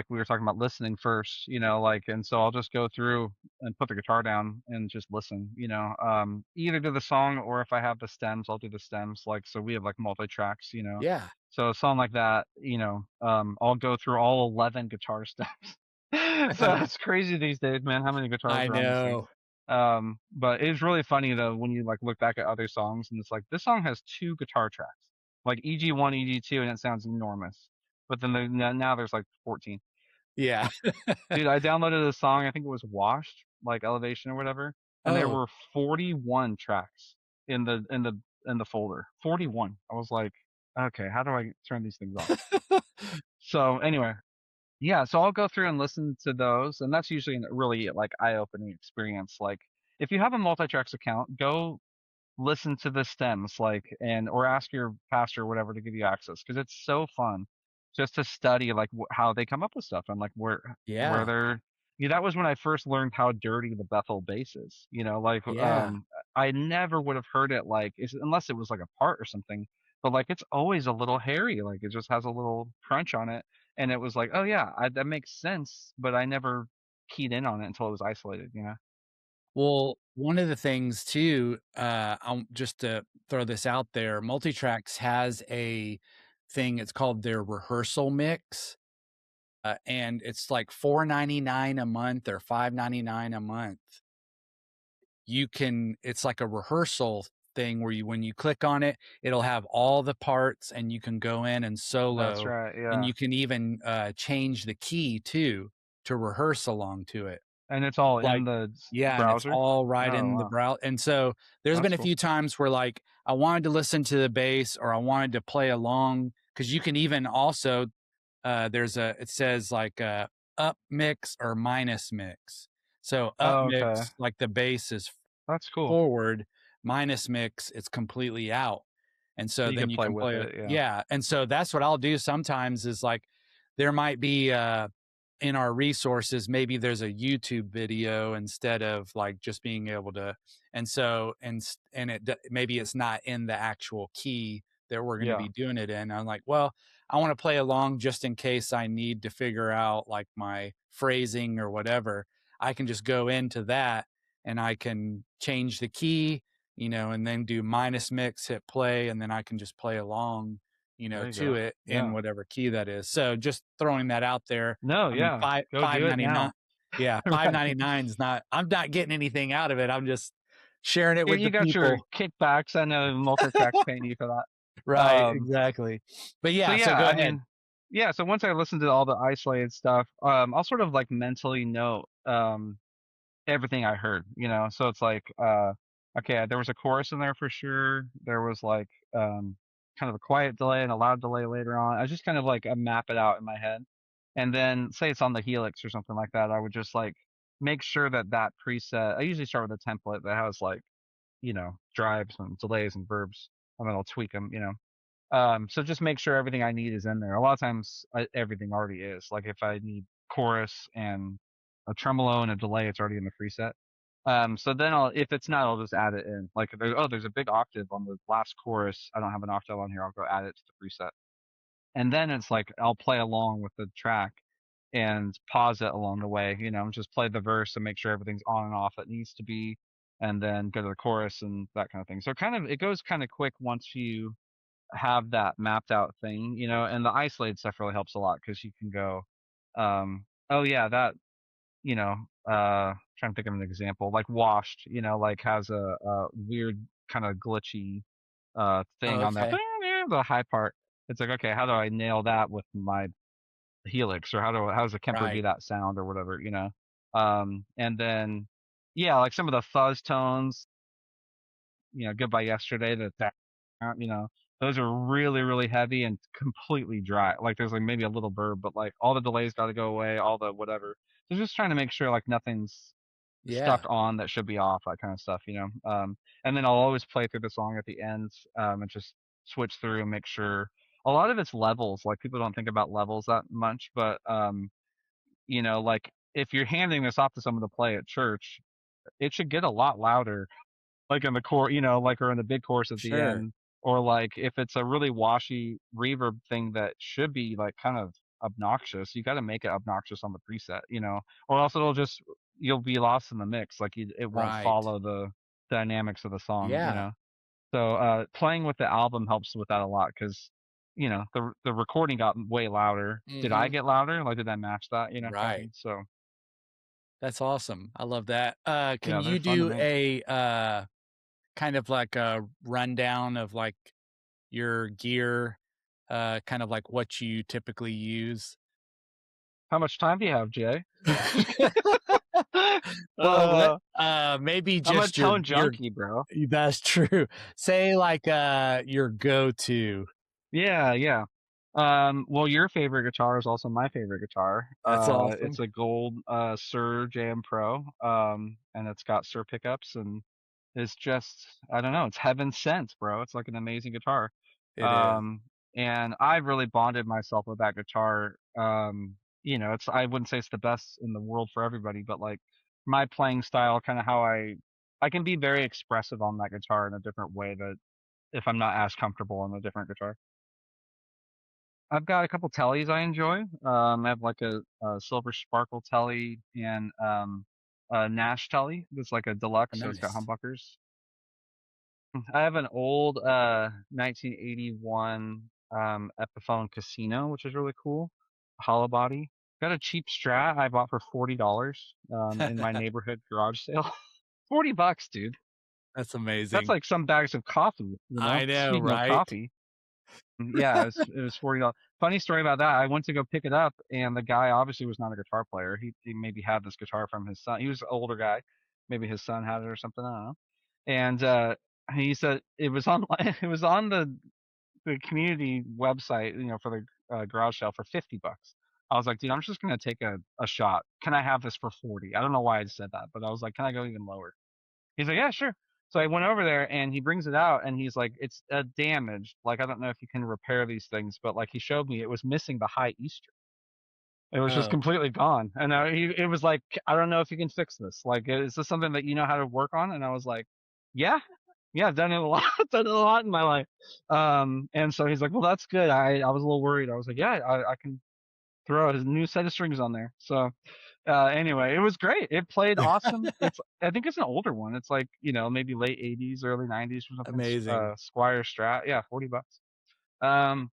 we were talking about listening first, like, and so I'll just go through and put the guitar down and just listen, either to the song or if I have the stems, I'll do the stems. Like, so we have like multi tracks, Yeah, so a song like that, I'll go through all 11 guitar stems. So it's crazy these days, man, how many guitars I are on these things. know. But it's really funny though when you like look back at other songs and it's like this song has two guitar tracks, like EG1, EG2, and it sounds enormous. But then now there's like 14. Yeah. Dude, I downloaded a song, I think it was Washed, like Elevation or whatever, and there Oh. were 41 tracks in the folder. 41. I was like, okay, how do I turn these things off? So anyway, yeah, so I'll go through and listen to those, and that's usually a really like eye-opening experience. Like if you have a multi-tracks account, go listen to the stems like and or ask your pastor or whatever to give you access because it's so fun just to study like how they come up with stuff and like where Yeah, they're that was when I first learned how dirty the Bethel bass is, like yeah. I never would have heard it like unless it was like a part or something, but like it's always a little hairy, like it just has a little crunch on it, and it was like, oh yeah, that makes sense, but I never keyed in on it until it was isolated. Well, one of the things too, just to throw this out there, Multitracks has a thing, it's called their rehearsal mix, and it's like $4.99 a month or $5.99 a month. You can it's like a rehearsal thing where you when you click on it, it'll have all the parts and you can go in and That's solo, right, and yeah. you can even, change the key too to rehearse along to it. And it's all in Like the yeah, and it's browser? all right Oh, in the wow. brow and so there's been That's a cool. few times where, like, I wanted to listen to the bass or I wanted to play along because you can even also, there's a it says, like, up mix or minus mix. So up Oh, okay. mix, like, the bass is That's cool. forward, minus mix, it's completely out. And So so you then could you play can with play it, yeah. yeah, and so that's what I'll do sometimes is, like, there might be, in our resources, maybe there's a YouTube video instead of, like, just being able to and so and maybe it's not in the actual key that we're gonna Yeah, be doing it in. I'm like, "Well, I wanna play along just in case I need to figure out, like, my phrasing or whatever." I can just go into that and I can change the key, and then do minus mix, hit play, and then I can just play along, there you to go. it in Yeah. whatever key that is. So just throwing that out there. No, I mean, yeah. five Go five do it ninety now. nine. Yeah, Right. 5.99 is not. I'm not getting anything out of it. I'm just sharing it You with you the got your people. kickbacks. I know multi-track's paying you for that. Right. Exactly. But So yeah. So yeah, go I ahead. mean, yeah, so once I listen to all the isolated stuff, I'll sort of like mentally note, everything I heard, So it's like, okay, there was a chorus in there for sure. There was like kind of a quiet delay and a loud delay later on. I just kind of like map it out in my head. And then say it's on the Helix or something like that, I would just like make sure that that preset. I usually start with a template that has like, drives and delays and verbs, and then I'll tweak them. So just make sure everything I need is in there. A lot of times everything already is. Like if I need chorus and a tremolo and a delay, it's already in the preset. So then if it's not, I'll just add it in. Like there's a big octave on the last chorus. I don't have an octave on here. I'll go add it to the preset. And then it's like I'll play along with the track and pause it along the way. Just play the verse and make sure everything's on and off it needs to be, and then go to the chorus and that kind of thing. So it goes kind of quick once you have that mapped out thing, and the isolated stuff really helps a lot because you can go, oh yeah, that, trying to think of an example, like Washed, like has a weird kind of glitchy Oh, thing on that, okay. the high part. It's like, okay, how do I nail that with my helix, or how does a Kemper do Right. that sound or whatever, you know. And then yeah, like some of the fuzz tones, you know, Goodbye Yesterday, that you know, those are really, really heavy and completely dry. Like there's like maybe a little burb, but like all the delays got to go away, all the whatever. So just trying to make sure like nothing's stuck Yeah. on that should be off, that kind of stuff, you know. And then I'll always play through the song at the end, and just switch through and make sure. A lot of it's levels. Like people don't think about levels that much, but you know, like if you're handing this off to someone to play at church, it should get a lot louder, like in the core, you know, like or in the big chorus at the Sure. end, or like if it's a really washy reverb thing that should be like kind of obnoxious, you got to make it obnoxious on the preset, you know, or else it'll just you'll be lost in the mix, like it won't Right. follow the dynamics of the song, you Yeah. know. So playing with the album helps with that a lot because you know the recording got way louder. Did I Hmm. get louder? Like did I match that? You know, kind of Right. thing. So That's awesome. I love that. Can yeah, they're you fun to do make. a kind of like a rundown of like your gear, kind of like what you typically use? How much time do you have, Jay? Well, uh, maybe I'm a just Tone your Junkie, bro. that's true. Say like your go-to. Yeah, yeah. Well, your favorite guitar is also my favorite guitar. That's It's awesome. a gold Sir Jam Pro, and it's got Sir pickups, and it's just I don't know, it's heaven sent, bro. It's like an amazing guitar. It is. Um, and I've really bonded myself with that guitar. You know, it's I wouldn't say it's the best in the world for everybody, but like my playing style, kind of how I can be very expressive on that guitar in a different way that if I'm not as comfortable on a different guitar. I've got a couple tellies I enjoy. I have like a silver sparkle telly and a Nash telly. It's like a deluxe, so it's got Nice. humbuckers. I have an old 1981 Epiphone Casino, which is really cool. Hollow body. Got a cheap Strat I bought for $40 in my neighborhood garage sale. $40, dude. That's That's amazing. like some bags of coffee, you know. I know, Speaking of right? coffee. Yeah, it was $40. Funny story about that. I went to go pick it up, and the guy obviously was not a guitar player. He maybe had this guitar from his son. He was an older guy. Maybe his son had it or something. I don't know. And he said it was on it was on the community website, you know, for the garage sale for $50. I was like, dude, I'm just gonna take a shot. Can I have this for 40? I don't know why I said that, but I was like, can I go even lower? He's like, yeah, sure. So I went over there and he brings it out and he's like, it's damaged. Like, I don't know if you can repair these things, but like he showed me it was missing the high E string. It was just Oh, completely gone. And it was like, I don't know if you can fix this. Like, is this something that you know how to work on? And I was like, yeah, yeah, I've done it a lot, done it a lot in my life. And so he's like, well, that's good. I was a little worried. I was like, yeah, I can throw a new set of strings on there. So anyway, it was great. It played awesome. I think it's an older one. It's like, you know, maybe late 80s, early 90s or something. amazing. Squire Strat. Yeah, $40. Um,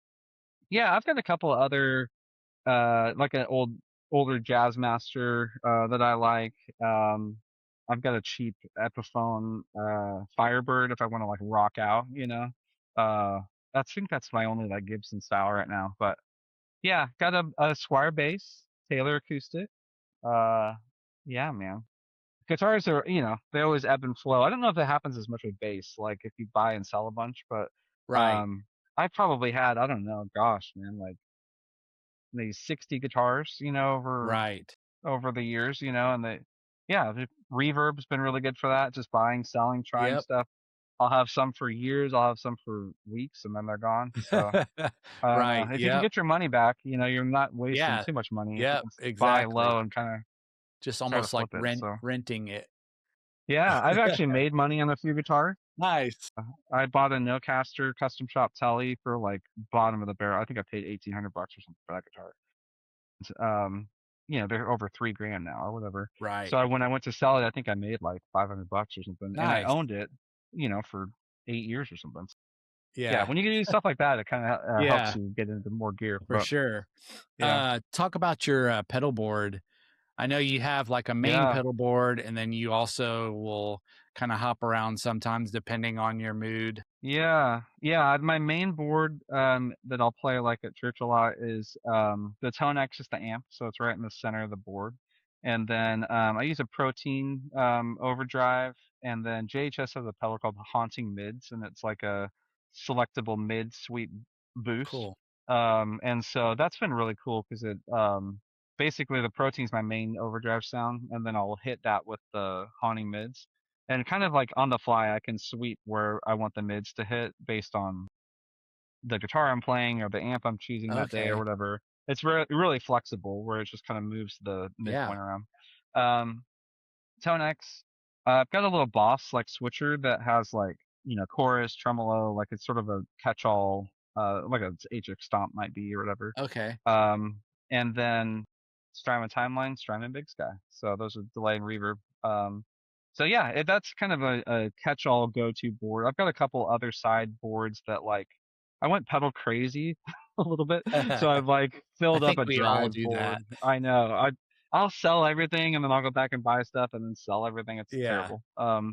yeah, I've got a couple of other like an older jazz master that I like. Um, I've got a cheap Epiphone Firebird if I want to like rock out, you know. I think that's my only like Gibson style right now. But yeah, got a Squire bass, Taylor acoustic. Uh, yeah, man. Guitars are, you know, they always ebb and flow. I don't know if it happens as much with bass, like if you buy and sell a bunch, but Right. um, I probably had, I don't know, gosh, man, like maybe 60 guitars, you know, Right. over the years, you know, and yeah, the reverb's been really good for that. Just buying, selling, trying Yep. stuff. I'll have some for years. I'll have some for weeks, and then they're gone. So Right. if you can Yep. get your money back, you know, you're not wasting Yeah. too much money if you Yep. can buy Exactly. low and kind of Just try to almost like flip it. So renting it. yeah, I've actually made money on a few guitars. Nice. I bought a Nocaster custom shop telly for like bottom of the barrel. I think I paid $1,800 or something for that guitar. Um, you know, they're over 3 grand now or whatever. Right. So when I went to sell it, I think I made like $500 or something, and I Nice. owned it, you know, for 8 years or something. Yeah, Yeah. when you can do stuff like that, it kind of helps Yeah. you get into more gear. For But sure. yeah, Talk about your pedal board. I know you have like a main Yeah. pedal board, and then you also will kind of hop around sometimes depending on your mood. Yeah, yeah. My main board that I'll play like at church a lot is the Tone X is the amp, so it's right in the center of the board. And then I use a Protein overdrive, and then JHS has a pedal called Haunting Mids, and it's like a selectable mid sweep boost. Cool. And so that's been really cool because it basically the Protein's my main overdrive sound, and then I'll hit that with the Haunting Mids and kind of like on the fly I can sweep where I want the mids to hit based on the guitar I'm playing or the amp I'm choosing that day or Okay. whatever. It's really flexible where it just kind of moves the Yeah. midpoint around. Um, Tone X, I've got a little Boss like switcher that has like chorus, tremolo, like it's sort of a catch-all, like a HX Stomp might be or whatever. Okay. Um, and then Strymon Timeline, Strymon Big Sky. So those are delay and reverb. So yeah, that's kind of a catch-all go-to board. I've got a couple other side boards that like I went pedal crazy a little bit. So I've like I filled up think a we all drive do that. board. I know. I'll sell everything and then I'll go back and buy stuff and then sell everything. It's Yeah. terrible.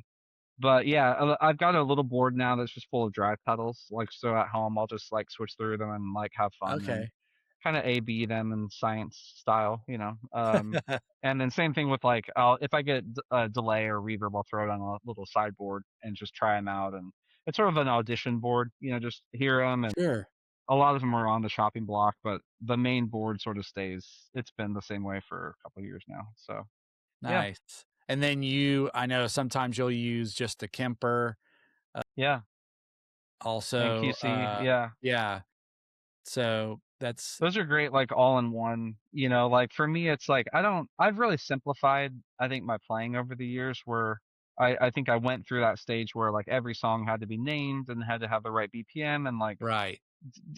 But yeah, I've got a little board now that's just full of drive pedals. Like so at home I'll just like switch through them and like have fun and Okay. kind of A/B them in science style. And then same thing with like if I get a delay or reverb, I'll throw it on a little sideboard and just try them out. And it's sort of an audition board, just hear them. And Sure. a lot of them are on the chopping block, but the main board sort of stays. It's been the same way for a couple of years now. So yeah, Nice. And then I know sometimes you'll use just the Kemper. yeah, and Also, QC, yeah. yeah. So that's Those are great, like all in one. Like for me, it's like I've really simplified, I think, my playing over the years where I think I went through that stage where like every song had to be named and had to have the right BPM and like right.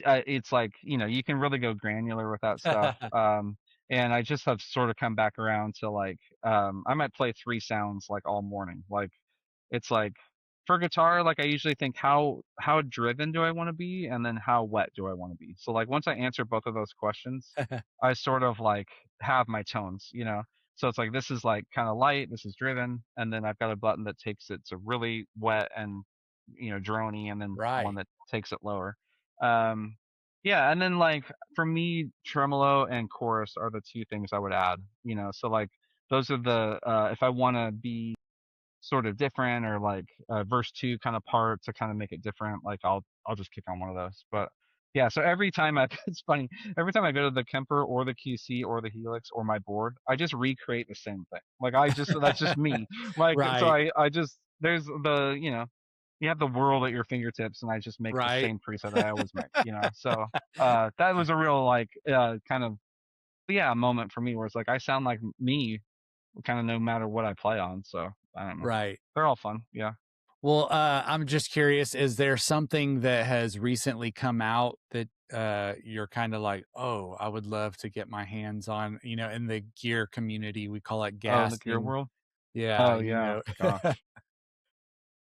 it's like, you can really go granular with that stuff. And I just have sort of come back around to like, I might play three sounds like all morning. Like it's like for guitar, like I usually think how driven do I want to be, and then how wet do I want to be. So like once I answer both of those questions, I sort of like have my tones. So it's like this is like kind of light, this is driven, and then I've got a button that takes it to really wet and drony, and then one Right. that takes it lower. Um, yeah, and then like for me, tremolo and chorus are the two things I would add. So like those are the if I want to be sort of different or like verse two kind of part to kind of make it different, like I'll just kick on one of those. But yeah, so every time it's funny, every time I go to the Kemper or the QC or the Helix or my board, I just recreate the same thing. Like that's just me. Like so Right. I just there's the you have the world at your fingertips, and I just make the Right. same preset that I always make. So that was a real like kind of yeah moment for me where it's like I sound like me kind of no matter what I play on. So I don't know. Right. They're all fun. Yeah. Well, I'm just curious, is there something that has recently come out that you're kind of like, oh, I would love to get my hands on, in the gear community, we call it Oh, in the gear gassing. world. Yeah, Oh yeah. Gosh.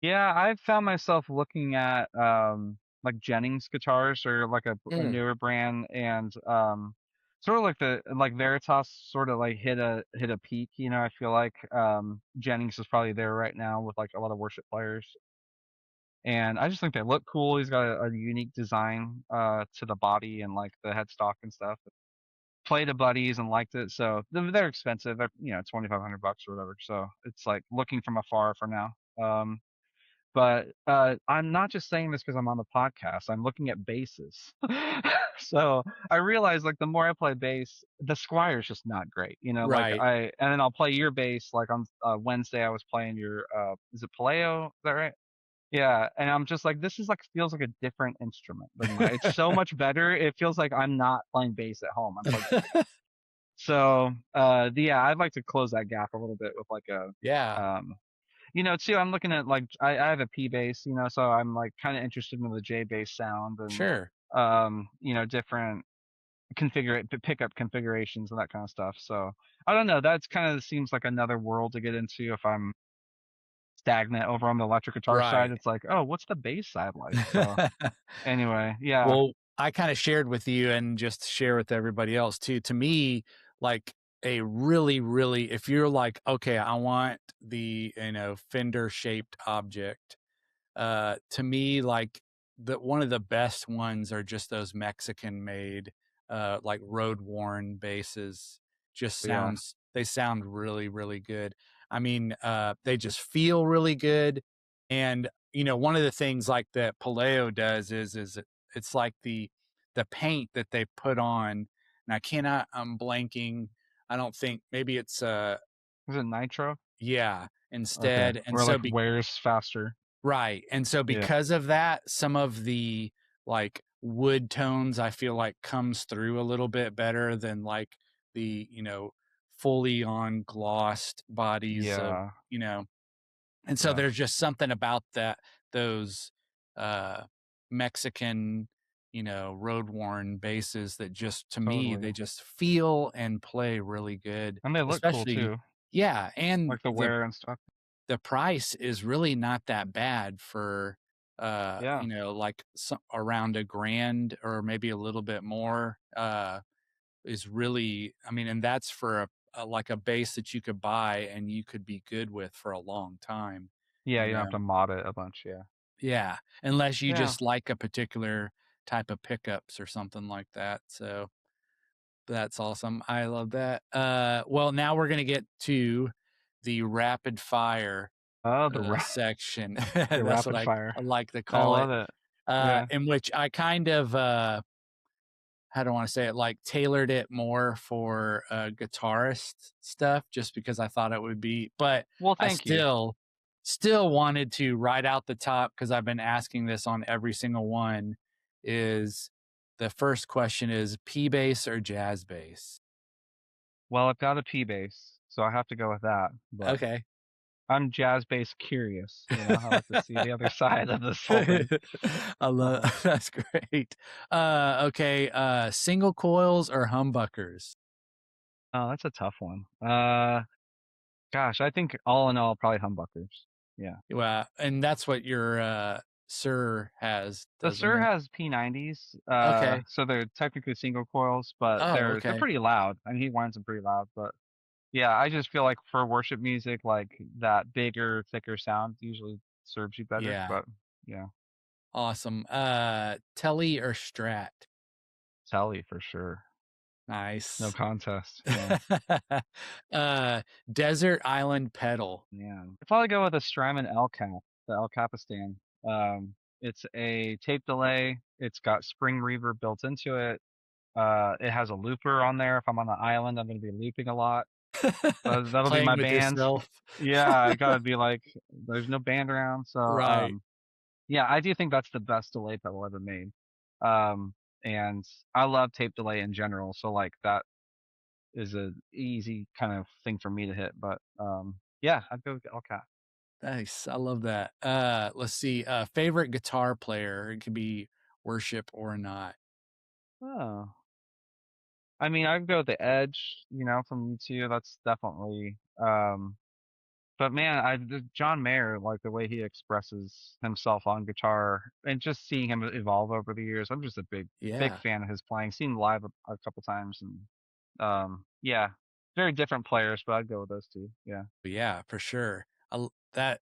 Yeah, I've found myself looking at like Jennings guitars or like a Mm, newer brand and sort of like the like Veritas sort of like hit a peak. I feel like Jennings is probably there right now with like a lot of worship players. And I just think they look cool. He's got a unique design to the body and like the headstock and stuff. Played a buddies and liked it, so they're expensive. They're 2,500 bucks or whatever. So it's like looking from afar for now. But I'm not just saying this because I'm on the podcast. I'm looking at basses. So I realize like the more I play bass, the Squire's just not great. Like right. and then I'll play your bass. Like on Wednesday, I was playing your is it Paleo? Is that right? Yeah, and I'm just like, this is like feels like a different instrument than mine. It's so much better. It feels like I'm not playing bass at home. I'm playing. So, yeah, I'd like to close that gap a little bit with like Yeah, too. I'm looking at like I have a P bass, so I'm like kind of interested in the J bass sound and sure. different pickup configurations and that kind of stuff. So I don't know. That's kind of seems like another world to get into if I'm stagnant over on the electric guitar side. Right. It's like, oh, what's the bass side like? So anyway, yeah. Well, I kind of shared with you and just share with everybody else too. To me, like a really, really, if you're like, okay, I want the, Fender shaped object, to me, like one of the best ones are just those Mexican made, like road worn basses. Just Yeah. they sound really, really good. I mean, they just feel really good. And, one of the things like that Paleo does is it's like the paint that they put on, and I'm blanking. I don't think maybe it's, Is it nitro? yeah, Okay. instead. And Or so like wears faster. right, and so Yeah. because of that, some of the, like, wood tones, I feel like comes through a little bit better than, like, the, fully on glossed bodies of, Yeah. and so Yeah. there's just something about those, uh, Mexican, road worn basses that just, to me, Totally. they just feel and play really good, And they look cool especially, too. yeah, and Like the wear and stuff. the price is really not that bad for, Yeah. like around a grand or maybe a little bit more, is really, I mean, and that's for like a base that you could buy and you could be good with for a long time, Yeah, you you don't have know? to mod it a bunch, yeah. Yeah. Unless you Yeah. just like a particular type of pickups or something like that. So that's awesome. I love that. Well, now we're going to get to the rapid fire Oh, section. the That's what rapid fire. I like to I call it, love it. Yeah. in which I kind of, how do I want to say it? Like tailored it more for guitarist stuff, just because I thought it would be. But Well, I thank you. still wanted to right out the top, because I've been asking this on every single one. Is the first question is P bass or jazz bass? Well, I've got a P bass, so I have to go with that. But Okay. I'm jazz bass curious, you know. I like to see the other side of this whole thing. I love Uh, that's great. Okay, single coils or humbuckers? oh, that's a tough one. Gosh, I think all in all, probably humbuckers. Yeah. Well, and that's what your Sir has, The doesn't Sir it? has P90s, Okay. so they're technically single coils, but Oh, they're okay. pretty loud. I mean, he winds them pretty loud, but yeah, I just feel like for worship music, like that bigger, thicker sound usually serves you better. Yeah. But yeah, Awesome. Telly or Strat? Telly for sure. No Nice. contest. Yeah. uh Desert Island Pedal. Yeah. I'd probably go with a Strymon L Cap, the El Capistan. It's a tape delay. It's got spring reverb built into it. It has a looper on there. If I'm on the island, I'm going to be looping a lot. That'll be Playing my with band. yourself. Yeah, I gotta be like, there's no band around, so Right. yeah, I do think that's the best delay pedal ever made. Um, and I love tape delay in general, so like that is a easy kind of thing for me to hit. But yeah, I'd go with LCAT. Nice. I love that. Let's see. Favorite guitar player. It could be worship or not. Oh, I mean, I'd go with the Edge, you know, from U2. That's definitely. But man, John Mayer, like the way he expresses himself on guitar, and just seeing him evolve over the years, I'm just a big Yeah. fan of his playing. Seen him live a couple times, and yeah, very different players, but I'd go with those two. Yeah, Yeah, for sure. That's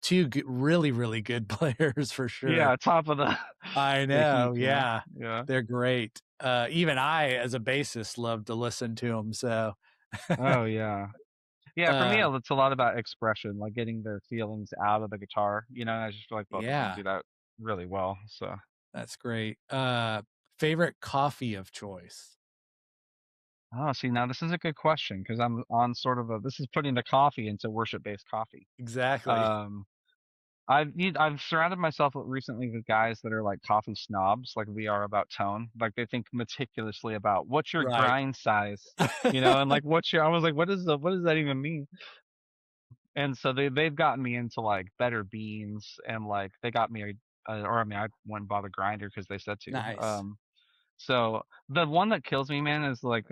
two really, really good players for sure. yeah, top of the I the know. heap. Yeah, Yeah. yeah. They're great. Even I, as a bassist, love to listen to them. So, Oh yeah, yeah. For me, uh, it's a lot about expression, like getting their feelings out of the guitar. You know, and I just feel like both of them yeah, do that really well. So. that's great. Favorite coffee of choice? Oh, see, now this is a good question because I'm on sort of a this is putting the coffee into worship-based coffee. Exactly. Um, I've surrounded myself recently with guys that are like coffee snobs, like we are about tone. Like they think meticulously about what's your Right. grind size, you know, and like what's your I was like, what does that even mean? And so they've gotten me into like better beans and like they got me or I mean I went and bought a grinder because they said to. Nice. So the one that kills me, man, is like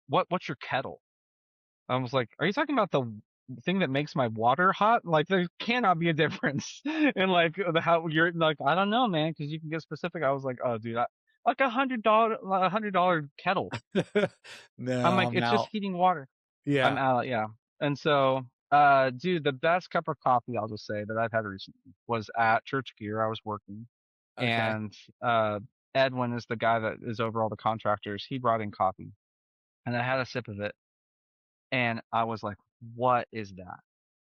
what's your kettle? I was like, "Are you talking about the thing that makes my water hot? Like, there cannot be a difference in like how you're like, I don't know, man, because you can get specific." I was like, "Oh, dude, like $100 kettle. I'm No, like, I'm it's just out. heating water. I'm Yeah. out, yeah. And so, dude, the best cup of coffee I'll just say that I've had recently was at Church Gear. I was working, Okay. and Edwin is the guy that is over all the contractors. He brought in coffee, and I had a sip of it, and I was like, "What is that?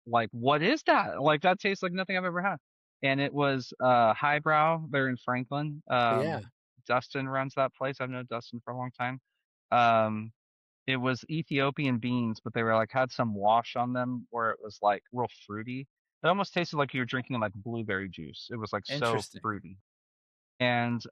Like, what is that? Like, that tastes like nothing I've ever had." And it was Highbrow. They're in Franklin. Yeah. Dustin runs that place. I've known Dustin for a long time. Um, it was Ethiopian beans, but they were like had some wash on them where it was like real fruity. It almost tasted like you were drinking like blueberry juice. It was like so Interesting. fruity. And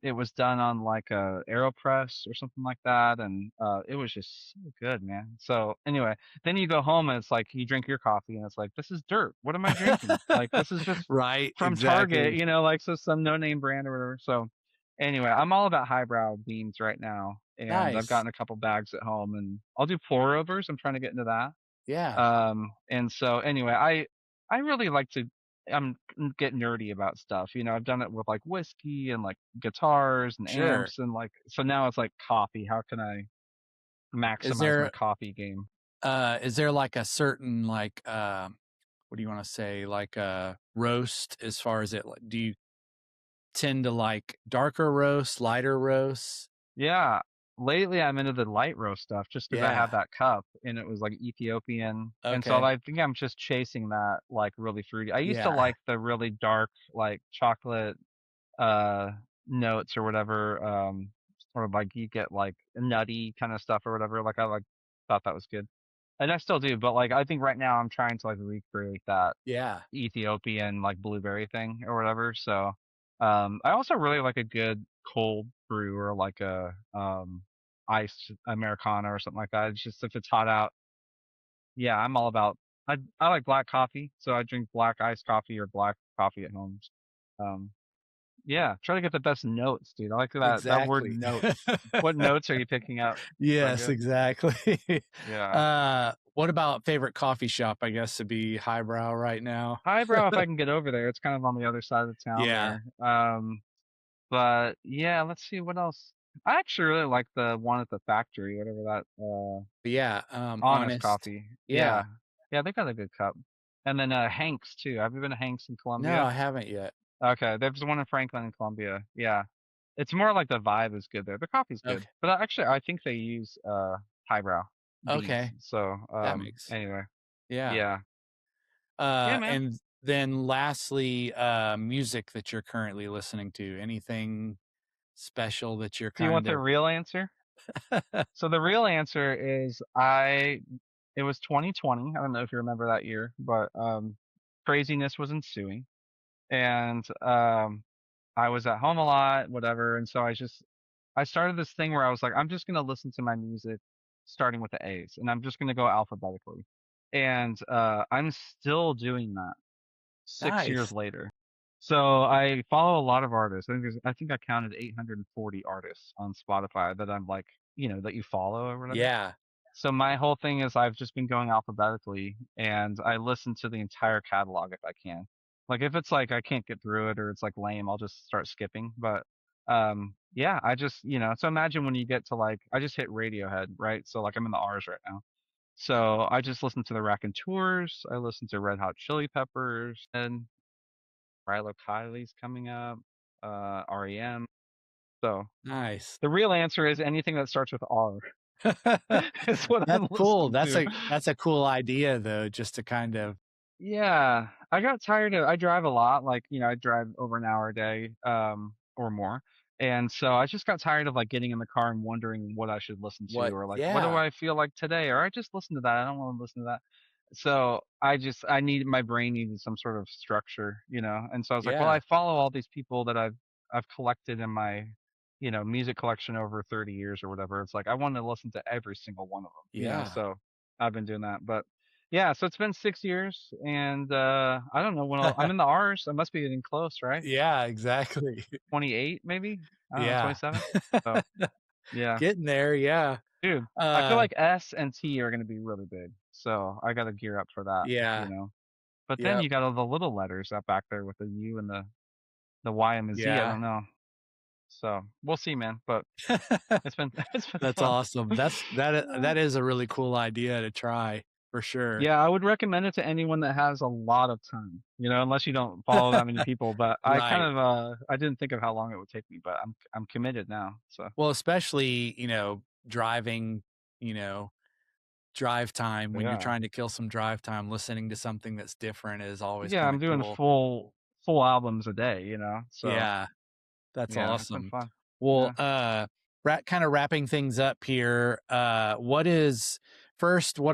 it was done on like a AeroPress or something like that, and it was just so good, man. So anyway, then you go home and it's like you drink your coffee and it's like, this is dirt. What am I drinking? Like, this is just Right, from Target, exactly. like, so some no name brand or whatever. So anyway, I'm all about highbrow beans right now, and I've Nice. gotten a couple bags at home, and I'll do pour overs. I'm trying to get into that. Yeah, And so anyway, I really like to get nerdy about stuff. I've done it with like whiskey and like guitars and sure. amps and like, so now it's like coffee. How can I Is maximize my there coffee game? is there like a certain like what do you want to say, like a roast as far as it like, do you tend to like darker roasts, lighter roasts? Yeah. Lately I'm into the light roast stuff just because I had Yeah. that cup and it was like Ethiopian. And so Okay. I think I'm just chasing that like really fruity. I used to Yeah. like the really dark, like chocolate uh notes or whatever, or like you get like nutty kind of stuff or whatever, like I like thought that was good, and I still do, but like I think right now I'm trying to like recreate that Yeah. Ethiopian like blueberry thing or whatever. So I also really like a good cold brew or like a iced americano or something like that. It's just if it's hot out, yeah, I'm all about, I like black coffee, so I drink black iced coffee or black coffee at home. um yeah, try to get the best notes, dude. I like that word Exactly. notes. What notes are you picking up? So Yes, good. exactly. Yeah. What about favorite coffee shop? I guess to be highbrow right now. Highbrow if I can get over there. It's kind of on the other side of town Yeah. there. But yeah, let's see what else. I actually really like the one at the factory, whatever that But yeah, Honest honest. Coffee. Yeah. Yeah. Yeah, they got a good cup. And then Hank's too. Have you been to Hank's in No, Columbia? I haven't yet. Okay, there's one in Franklin and Columbia. Yeah. It's more like the vibe is good there. The coffee's good. Okay. But actually I think they use highbrow beans. Okay. So That makes anyway. yeah. Yeah. Yeah, man. And then lastly, music that you're currently listening to. Anything special that you're Do you want kind the of real answer? So the real answer is it was 2020. I don't know if you remember that year, but craziness was ensuing, and I was at home a lot, whatever, and so I started this thing where I was like, I'm just gonna listen to my music starting with the A's, and I'm just gonna go alphabetically. And I'm still doing that 6 years nice. later. So I follow a lot of artists. I think I counted 840 artists on Spotify that I'm like, that you follow or whatever. Yeah. So my whole thing is I've just been going alphabetically and I listen to the entire catalog if I can. Like if it's like I can't get through it or it's like lame, I'll just start skipping. But yeah, I just, so imagine when you get to like I just hit Radiohead, right? So like I'm in the R's right now. So I just listen to the Raconteurs, I listen to Red Hot Chili Peppers, and Rilo Kiley's coming up, REM. So Nice. the real answer is anything that starts with R is what That's I'm cool. listening to. That's a cool idea though, just to kind of Yeah, I got tired of. I drive a lot, like I drive over an hour a day, or more, and so I just got tired of like getting in the car and wondering what I should listen to, what or like what do yeah. I feel like today, or I just listen to that. I don't want to listen to that. So I needed my brain needed some sort of structure, and so I was like, well, Yeah. I follow all these people that I've collected in my music collection over 30 years or whatever. It's like I want to listen to every single one of them, Yeah. so I've been doing that, but. Yeah, so it's been 6 years, and I don't know when I'm in the R's. I must be getting close, right? Yeah, exactly. 28, maybe. I don't know, Yeah. 27. So yeah, Getting there, yeah. dude, I feel Uh, like S and T are gonna be really big, so I got to gear up for that, yeah. But then Yep. you got all the little letters up back there with the U and the Y and the Z. I Yeah. don't know. So we'll see, man. But it's been it's been That's fun. awesome. That is a really cool idea to try for sure. Yeah, I would recommend it to anyone that has a lot of time, unless you don't follow that many people. But I kind Right. of I didn't think of how long it would take me, but I'm committed now. So Well, especially, driving, you know, drive time when you're yeah. trying to kill some drive time, listening to something that's different is always Yeah, kinda I'm doing cool. full albums a day. So Yeah, that's yeah, it's been awesome. fun. Well, Yeah. kinda wrapping things up here, what is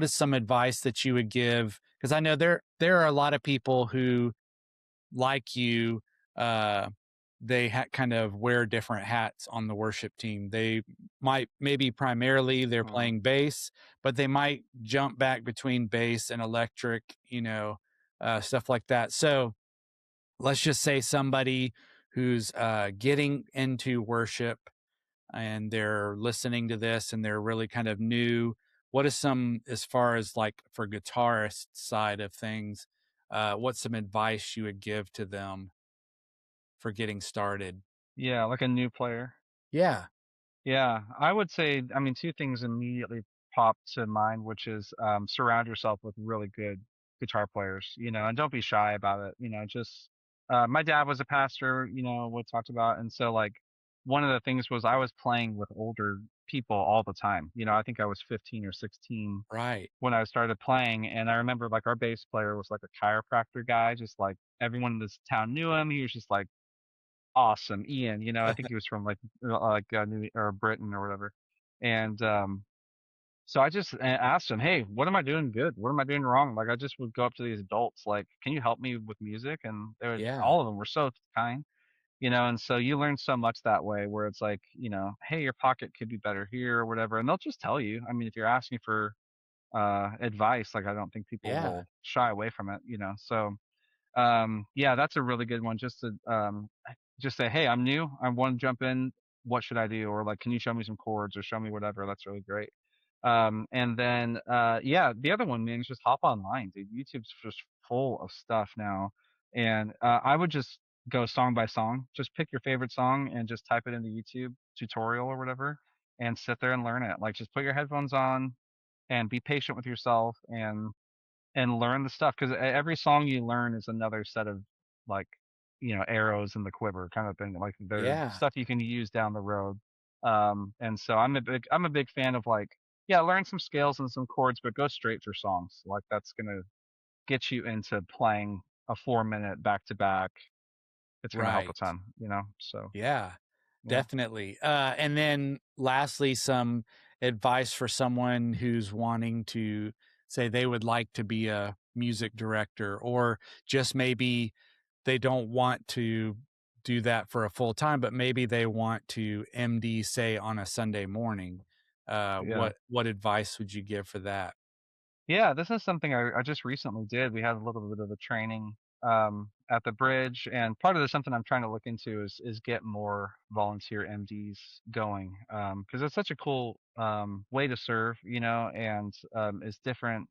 some advice that you would give? Because I know there are a lot of people who, like you, uh, they kind of wear different hats on the worship team. They might maybe primarily they're Mm. playing bass, but they might jump back between bass and electric, stuff like that. So let's just say somebody who's getting into worship and they're listening to this and they're really kind of new. What is some, as far as like for guitarist side of things, what's some advice you would give to them for getting started? Yeah, like a new player. Yeah. Yeah, I would say, I mean, two things immediately pop to mind, which is surround yourself with really good guitar players, and don't be shy about it. Just my dad was a pastor, we talked about, and so like one of the things was I was playing with older people all the time. I think I was 15 or 16 Right. when I started playing, and I remember like our bass player was like a chiropractor guy, just like everyone in this town knew him. He was just like awesome. Ian, I think he was from New or Britain or whatever. And so I just asked him, "Hey, what am I doing good? What am I doing wrong?" Like I just would go up to these adults, like, "Can you help me with music?" And Yeah. all of them were so kind, and so you learn so much that way, where it's like, "Hey, your pocket could be better here or whatever," and they'll just tell you. I mean, if you're asking for advice, like I don't think people Yeah. will shy away from it. So yeah, that's a really good one. Just to just say, hey, I'm new. I want to jump in. What should I do? Or like, can you show me some chords or show me whatever? That's really great. And then yeah, the other one, man, is just hop online, dude. YouTube's just full of stuff now. And I would just go song by song. Just pick your favorite song and just type it into YouTube tutorial or whatever, and sit there and learn it. Like, just put your headphones on and be patient with yourself and learn the stuff, because every song you learn is another set of like arrows in the quiver kind of thing, like they're Yeah. stuff you can use down the road. And so I'm a big fan of like, yeah, learn some scales and some chords, but go straight for songs. Like that's gonna get you into playing a 4 minute back to back. It's gonna help a Right. ton. So Yeah, yeah. definitely. And then lastly, some advice for someone who's wanting to say they would like to be a music director, or just maybe they don't want to do that for a full time, but maybe they want to MD, say, on a Sunday morning. Yeah. What advice would you give for that? Yeah, this is something I just recently did. We had a little bit of a training at the bridge, and part of this something I'm trying to look into is get more volunteer MDs going, because it's such a cool way to serve, and is different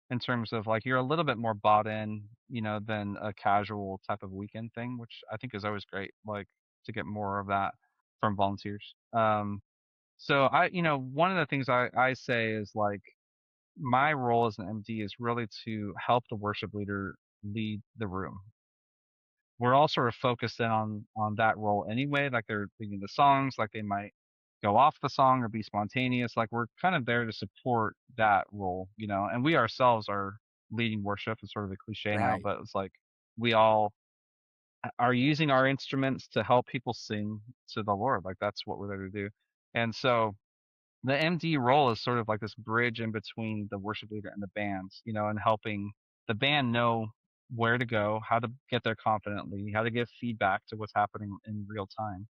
in terms of like you're a little bit more bought in, than a casual type of weekend thing, which I think is always great, like to get more of that from volunteers. So one of the things I say is like my role as an MD is really to help the worship leader lead the room. We're all sort of focused in on that role anyway, like they're leading the songs, like they might go off the song or be spontaneous. Like we're kind of there to support that role, and we ourselves are leading worship. It's sort of a cliche now, Right. but it's like we all are using our instruments to help people sing to the Lord. Like that's what we're there to do. And so the MD role is sort of like this bridge in between the worship leader and the bands, and helping the band know where to go, how to get there confidently, how to give feedback to what's happening in real time.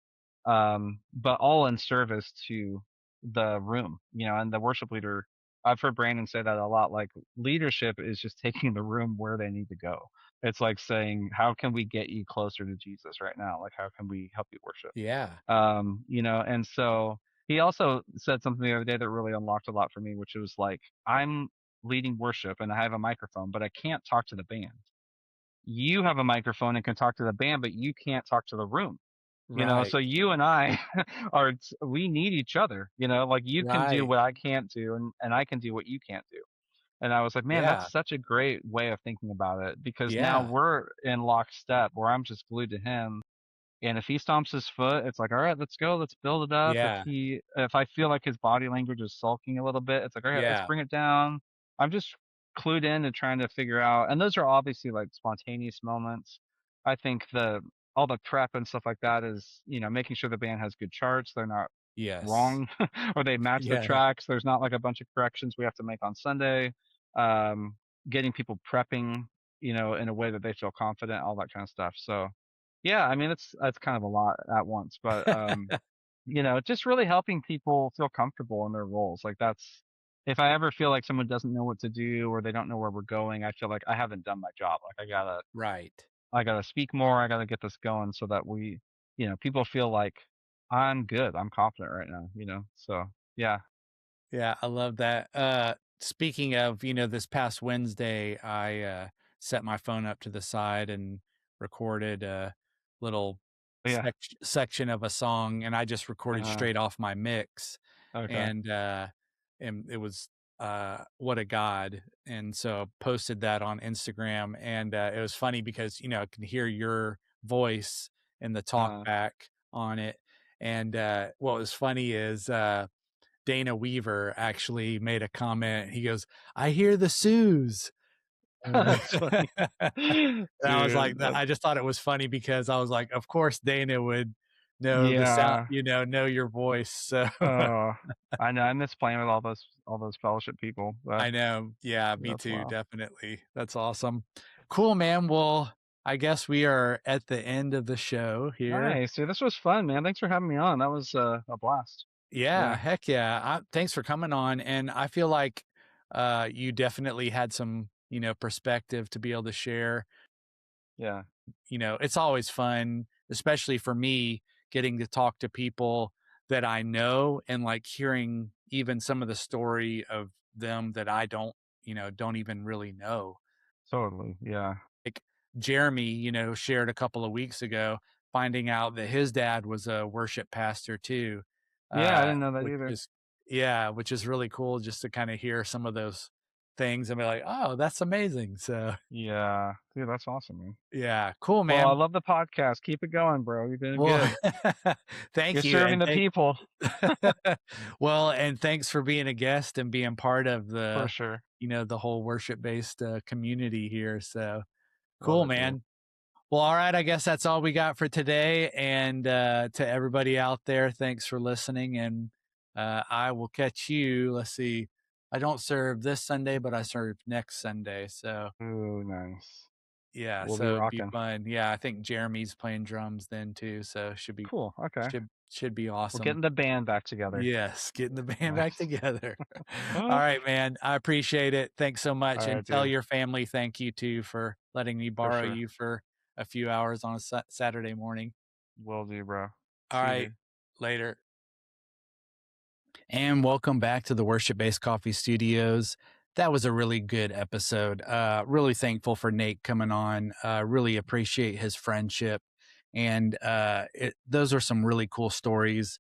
But all in service to the room, and the worship leader. I've heard Brandon say that a lot. Like leadership is just taking the room where they need to go. It's like saying, how can we get you closer to Jesus right now? Like, how can we help you worship? Yeah. And so he also said something the other day that really unlocked a lot for me, which was like, I'm leading worship and I have a microphone, but I can't talk to the band. You have a microphone and can talk to the band, but you can't talk to the room. So Right. you and I we need each other, like you can do Right. what I can't do and I can do what you can't do. And I was like, man, Yeah. that's such a great way of thinking about it because now Yeah. we're in lockstep where I'm just glued to him. And if he stomps his foot, it's like, all right, let's go, let's build it up. Yeah. If I feel like his body language is sulking a little bit, it's like, all right, let's Yeah. bring it down. I'm just clued in and trying to figure out, and those are obviously like spontaneous moments. I think all the prep and stuff like that is, making sure the band has good charts. They're not Yes. wrong or they match the Yeah. tracks. There's not like a bunch of corrections we have to make on Sunday. Um, Getting people prepping, in a way that they feel confident, all that kind of stuff. So yeah, I mean it's kind of a lot at once, but just really helping people feel comfortable in their roles. Like that's if I ever feel like someone doesn't know what to do or they don't know where we're going, I feel like I haven't done my job. Like Right. I gotta speak more, I gotta get this going so that people feel like I'm good, I'm confident right now. So yeah. Yeah, I love that. Speaking of, this past Wednesday, I set my phone up to the side and recorded a little Yeah. section of a song, and I just recorded Uh, straight off my mix, okay. and it was what a god. And so posted that on Instagram, and it was funny because I can hear your voice in the talk Uh, back on it. And what was funny is Dana Weaver actually made a comment. He goes, "I hear the Sooze." that's funny. And I was Dude, like, I just thought it was funny because I was like, of course Dana would know the sound, yeah. know your voice. So Oh, I know. I miss playing with all those fellowship people. But I know. Yeah, me that's too. wild. Definitely. That's awesome. Cool, man. Well, I guess we are at the end of the show here. Nice, dude. This was fun, man. Thanks for having me on. That was a blast. Yeah, Yeah, heck yeah. Thanks for coming on. And I feel like you definitely had some, perspective to be able to share. yeah, It's always fun, especially for me, getting to talk to people that I know and like hearing even some of the story of them that I don't even really know. totally. Yeah, Like Jeremy, shared a couple of weeks ago, finding out that his dad was a worship pastor too, yeah. I didn't know that which either. is, yeah, which is really cool just to kind of hear some of those things and be like, oh, that's amazing. So Yeah, dude, that's awesome, man. yeah, cool, Well, I man. love the podcast. Keep it going, bro. You're doing Well, good. You're thank you, serving and the people well, and thanks for being a guest and being part of for the, sure. the whole worship-based, community here, so Love cool, it, dude. man. Well, alright, I guess that's all we got for today, and, to everybody out there, thanks for listening, and, I will catch you let's see, I don't serve this Sunday, but I serve next Sunday, so Ooh, nice. yeah, We'll be so it'd be rocking. fun. Yeah, I think Jeremy's playing drums then too, so should be Cool. Okay. should be We're awesome. getting the band back together. Yes, getting the band back Nice. together. All All right, man. I appreciate it. Thanks so much, right, and tell dude. your family thank you too for letting me For borrow sure. you for a few hours on a Saturday morning. Will do, bro. All See you, right, dude. later. And welcome back to the Worship Based Coffee Studios. That was a really good episode. Really thankful for Nate coming on. Really appreciate his friendship. And those are some really cool stories.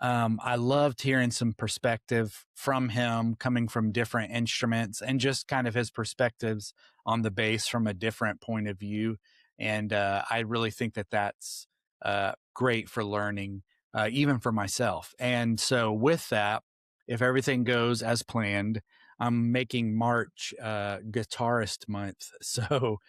I loved hearing some perspective from him coming from different instruments and just kind of his perspectives on the bass from a different point of view. And I really think that that's great for learning, even for myself. And so, with that, if everything goes as planned, I'm making March Guitarist Month. So,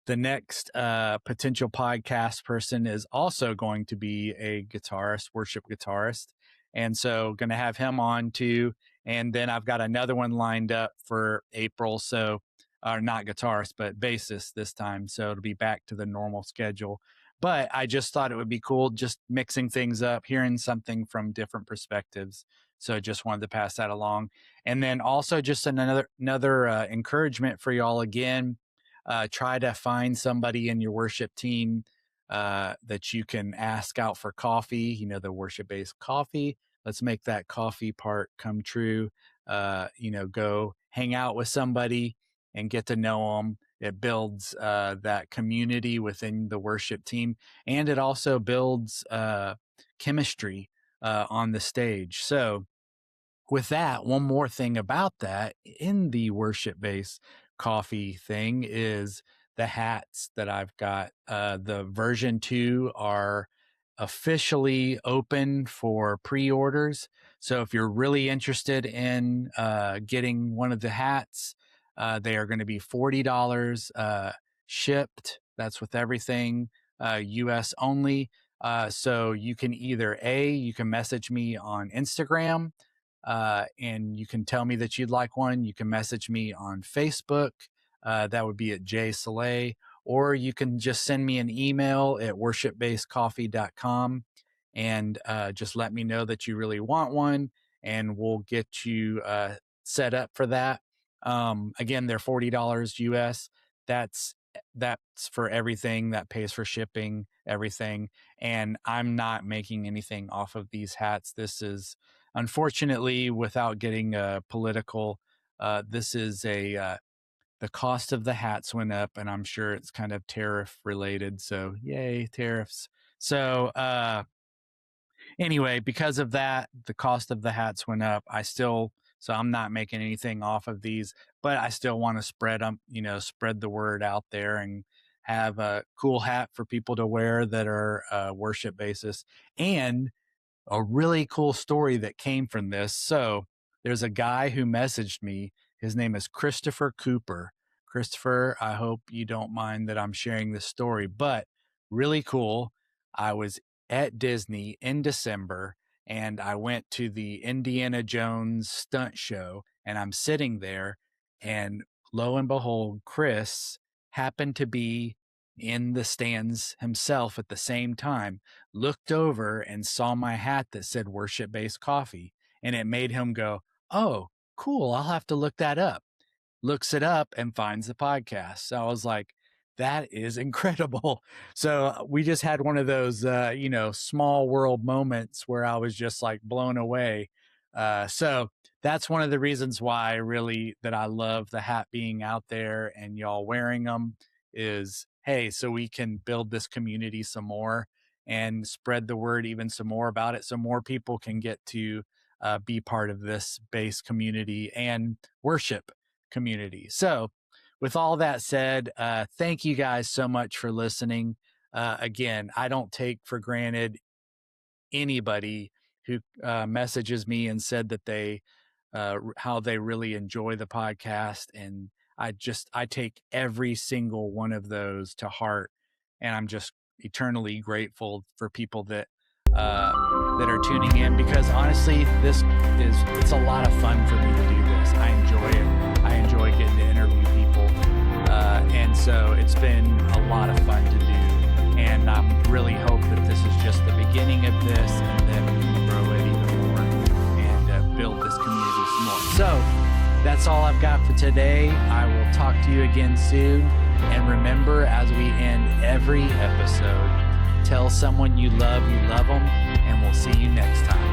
the next potential podcast person is also going to be a guitarist, worship guitarist, and so going to have him on too. And then I've got another one lined up for April. So, not guitarist, but bassist this time. So it'll be back to the normal schedule. But I just thought it would be cool just mixing things up, hearing something from different perspectives. So just wanted to pass that along. And then also just another encouragement for y'all again. Try to find somebody in your worship team that you can ask out for coffee, the worship based coffee. Let's make that coffee part come true. Go hang out with somebody and get to know them it builds that community within the worship team, and it also builds chemistry on the stage. So with that, one more thing about that in the worship based coffee thing is the hats that I've got. The version 2 are officially open for pre-orders. So if you're really interested in getting one of the hats, they are going to be $40 shipped. That's with everything, US only. So you can either you can message me on Instagram, and you can tell me that you'd like one. You can message me on Facebook. That would be at Jay Soleil, or you can just send me an email at worshipbasedcoffee.com and just let me know that you really want one, and we'll get you set up for that. Again, they're $40 US. That's for everything. That pays for shipping, everything. And I'm not making anything off of these hats. This is, unfortunately, without getting political, this is the cost of the hats went up, and I'm sure it's kind of tariff related. So yay, tariffs. So anyway, because of that, the cost of the hats went up. So I'm not making anything off of these, but I still want to spread the word out there and have a cool hat for people to wear that are worship basis. And a really cool story that came from this. So there's a guy who messaged me. His name is Christopher Cooper. Christopher, I hope you don't mind that I'm sharing this story, but really cool. I was at Disney in December, and I went to the Indiana Jones stunt show, and I'm sitting there, and lo and behold, Chris happened to be in the stands himself at the same time, looked over and saw my hat that said Worship Based Coffee, and it made him go, "Oh, cool, I'll have to look that up." Looks it up and finds the podcast. So I was like, that is incredible. So we just had one of those, small world moments where I was just like blown away. So that's one of the reasons why that I love the hat being out there and y'all wearing them is, hey, so we can build this community some more and spread the word even some more about it, so more people can get to be part of this base community and worship community. So with all that said, thank you guys so much for listening. Again, I don't take for granted anybody who messages me and said that how they really enjoy the podcast. And I take every single one of those to heart. And I'm just eternally grateful for people that are tuning in, because honestly, it's a lot of fun for me to do this. I enjoy it. I enjoy getting to interview people. And so it's been a lot of fun to do. And I really hope that this is just the beginning of this, and then we can grow it even more and build this community some more. So that's all I've got for today. I will talk to you again soon. And remember, as we end every episode, tell someone you love them, and we'll see you next time.